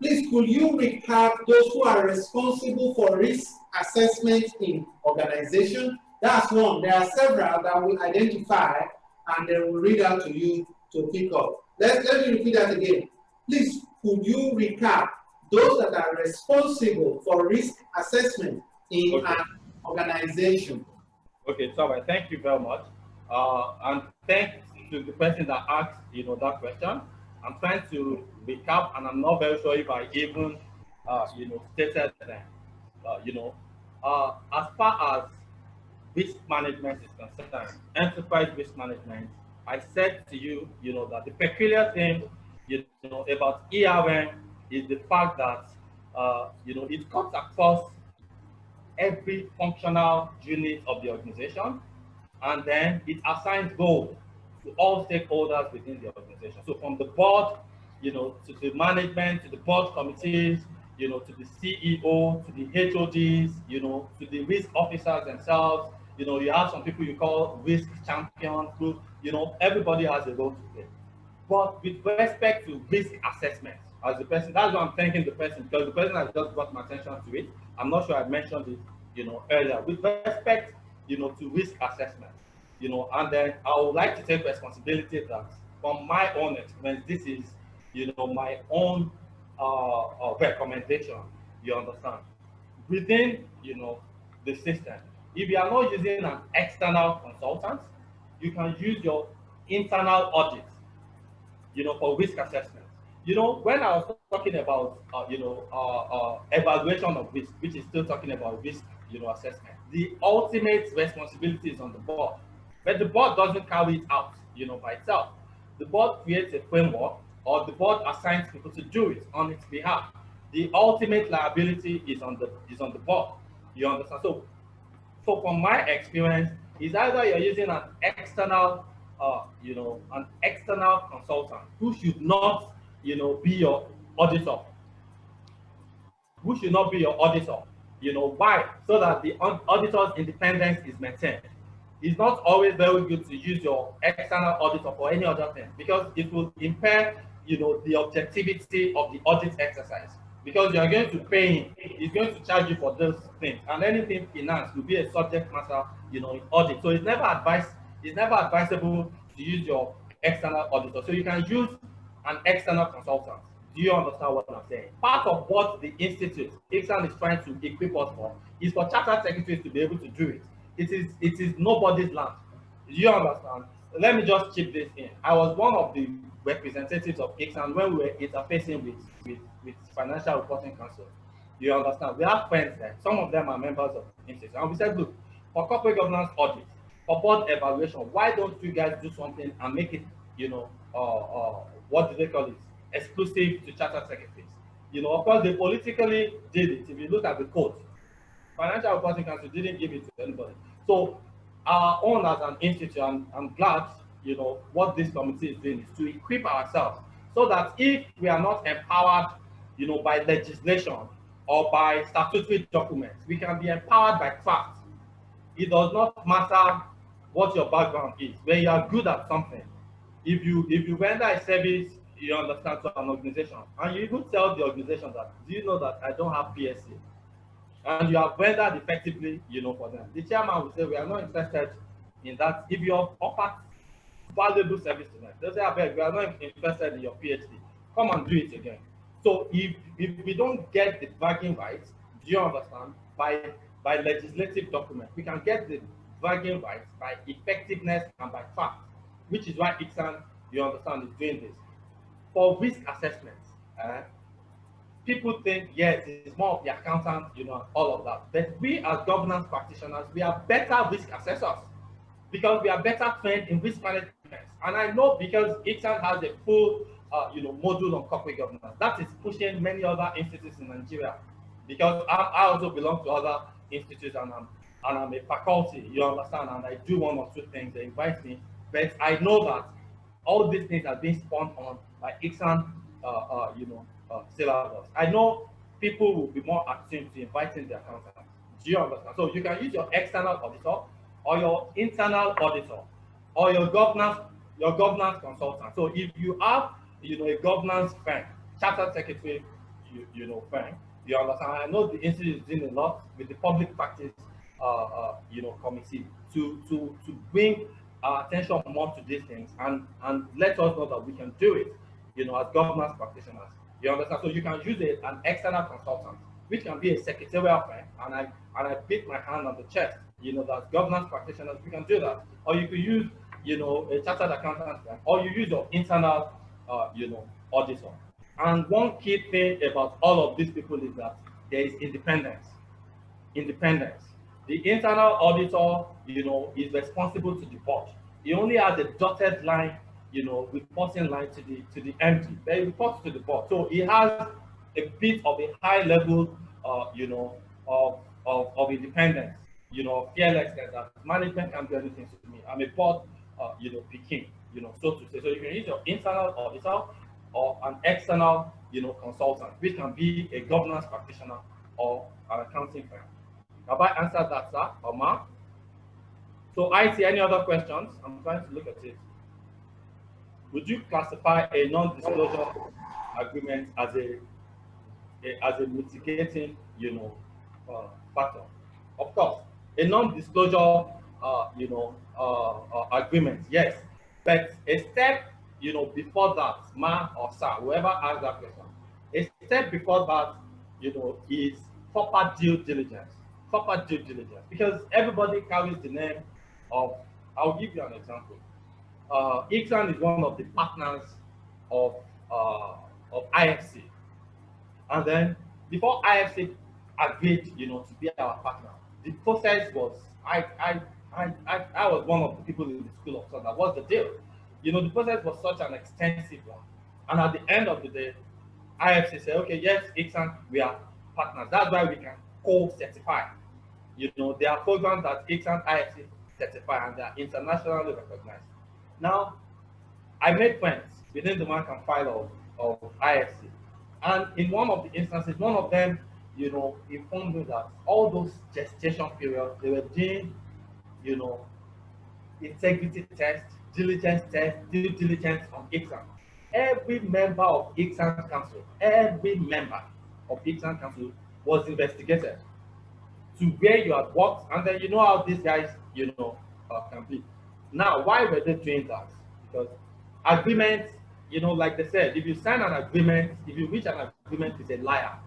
please, could you recap those who are responsible for risk assessment in organization? That's one. There are several that we identify and then we'll read out to you to pick up. Let me repeat that again. Please, could you recap those that are responsible for risk assessment in an organization? Okay, so thank you very much. And thanks to the person that asked, you know, that question. I'm trying to recap, and I'm not very sure if I even, you know, stated them. You know, as far as risk management is concerned, enterprise risk management, I said to you, you know, that the peculiar thing, you know, about ERM is the fact that, you know, it cuts across every functional unit of the organization, and then it assigns goals to all stakeholders within the organization. So from the board, you know, to the management, to the board committees, you know, to the CEO, to the HODs, you know, to the risk officers themselves. You know, you have some people you call risk champions, you know, everybody has a role to play. But with respect to risk assessment, as the person, that's why I'm thanking the person, because the person has just brought my attention to it. I'm not sure I mentioned it, you know, earlier. With respect, you know, to risk assessment, you know, and then I would like to take responsibility that from my own experience, this is, you know, my own recommendation, you understand. Within, you know, the system, if you are not using an external consultant, you can use your internal audit, you know, for risk assessment. You know, when I was talking about, you know, evaluation of risk, which is still talking about risk, you know, assessment, the ultimate responsibility is on the board, but the board doesn't carry it out, you know, by itself. The board creates a framework, or the board assigns people to do it on its behalf. The ultimate liability is on the board. You understand? So from my experience, is either you're using an external, an external consultant who should not, be your auditor, who should not be your auditor. Why? So that the auditor's independence is maintained. It's not always very good to use your external auditor for any other thing, because it will impair, the objectivity of the audit exercise. Because you are going to pay him, he's going to charge you for those things, and anything finance will be a subject matter, in audit. So it's never advisable to use your external auditor. So you can use an external consultant. Do you understand what I'm saying? Part of what the institute, ICSAN, is trying to equip us for is for chartered secretaries to be able to do it. It is nobody's land. Do you understand? Let me just chip this in. I was one of the representatives of ICSAN when we were interfacing with Financial Reporting Council. Do you understand? We have friends there. Some of them are members of the institute. And we said, look, for corporate governance audit, for board evaluation, why don't you guys do something and make it, what do they call it? Exclusive to chartered secretaries. Of course, they politically did it. If you look at the code, Financial Reporting Council didn't give it to anybody. So our own as an institute, I'm glad, what this committee is doing is to equip ourselves so that if we are not empowered, by legislation or by statutory documents, we can be empowered by fact. It does not matter what your background is. When you are good at something, if you render a service, you understand, to an organization, and you even tell the organization that, do you know that I don't have PSC? And you have rendered effectively, for them. The chairman will say, we are not interested in that. If you have offered valuable service to them, they'll say, I beg, we are not interested in your PhD. Come and do it again. So if we don't get the bragging rights, do you understand, by legislative document, we can get the bragging rights by effectiveness and by fact, which is why ICSAN, you understand, is doing this. For risk assessments, people think, yes, it's more of the accountant, all of that. But we as governance practitioners, we are better risk assessors because we are better trained in risk management. And I know because ICSAN has a full, module on corporate governance. That is pushing many other institutes in Nigeria, because I also belong to other institutes and I'm a faculty, you understand, and I do one or two things. They invite me, but I know that all these things are being spawned on by ICSAN, syllabus. I know people will be more attuned to inviting their accountants. Do you understand? So you can use your external auditor or your internal auditor or your governance consultant. So if you have, a governance firm, chartered secretary, firm, you understand. I know the institute is doing a lot with the public practice, committee to bring our attention more to these things and let us know that we can do it, as governance practitioners. You understand? So you can use an external consultant, which can be a secretarial firm, and I beat my hand on the chest, that governance practitioners, we can do that. Or you could use, a chartered accountant firm, or you use your internal, auditor. And one key thing about all of these people is that there is independence. Independence. The internal auditor, is responsible to the board. He only has a dotted line, reporting line to the MD. But he reports to the board. So he has a bit of a high level, of independence, fearlessness, that management can't do anything to me. I'm a board, picking, so to say. So you can use your internal auditor or an external, consultant, which can be a governance practitioner or an accounting firm. Have I answered that, sir, or ma? So I see any other questions? I'm trying to look at it. Would you classify a non-disclosure agreement as a mitigating, factor? Of course, a non-disclosure, agreement, yes. But a step, before that, ma or sir, whoever asked that question, a step before that, is proper due diligence. Proper due diligence, because everybody carries the name of. I'll give you an example. ICSAN is one of the partners of IFC, and then before IFC agreed, to be our partner, the process was I was one of the people in the school of thought that what's the deal. The process was such an extensive one, And at the end of the day, IFC say, okay, yes, Ixan, we are partners. That's why we can co-certify. There are programs that Ixan IFC certify and they are internationally recognized. Now, I made friends within the rank and file of IFC. And in one of the instances, one of them, informed me that all those gestation periods, they were doing, integrity test, diligence test, due diligence on Ixan. Every member of Ixan Council, was investigated to where you had worked, and then you know how these guys, can be. Now, why were they doing that? Because agreements, like they said, if you sign an agreement, if you reach an agreement with a liar,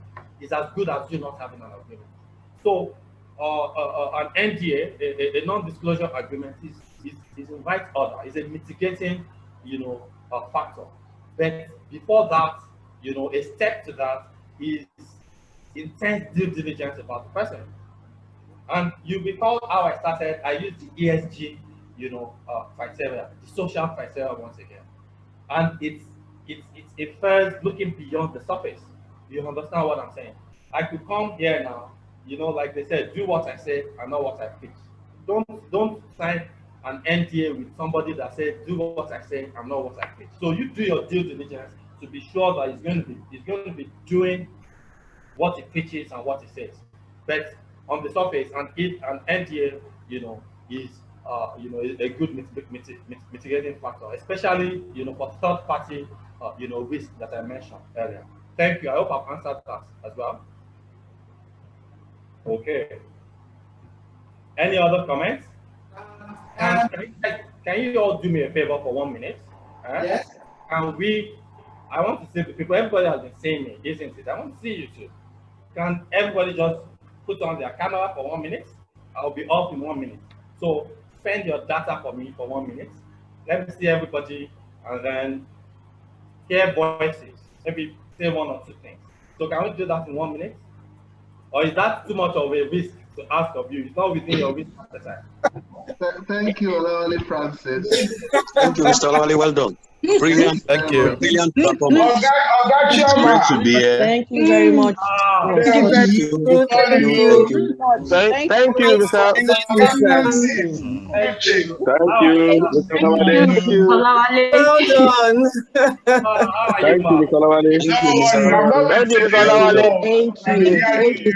it's as good as you not having an agreement. So, an NDA, a non-disclosure agreement, is in right order. It's a mitigating, factor. But before that, a step to that is intense due diligence about the person. And you recall how I started. I used the ESG, criteria, the social criteria once again. And it's a first looking beyond the surface. You understand what I'm saying? I could come here now, like they said, do what I say and not what I preach. Don't sign an NDA with somebody that says do what I say and not what I preach. So you do your due diligence to be sure that he's going to be doing what he preaches and what he says. But on the surface, an NDA, is a good mitigating factor, especially for third party risk that I mentioned earlier. Thank you. I hope I've answered that as well. Okay. Any other comments? Can you all do me a favor for 1 minute? Yes. And I want to see the people, everybody has been seeing me, isn't it? I want to see you too. Can everybody just put on their camera for 1 minute? I'll be off in 1 minute. So spend your data for me for 1 minute. Let me see everybody and then hear voices. Maybe say one or two things. So can we do that in 1 minute? Or is that too much of a risk to ask of you? It's not within your risk at the time. Thank you, Olawale Francis. Thank you, Mr. Olawale. Well done. Brilliant. Thank you. Brilliant performance. It's great to be here. Thank you very much. Thank you. Thank you. Thank you, Mr. Thank you. Thank you, Mr. Olawale. Thank you. Well done. Thank you, Mr. Olawale. Thank you, Mr. Olawale. Thank you, Mr. Olawale. Thank you.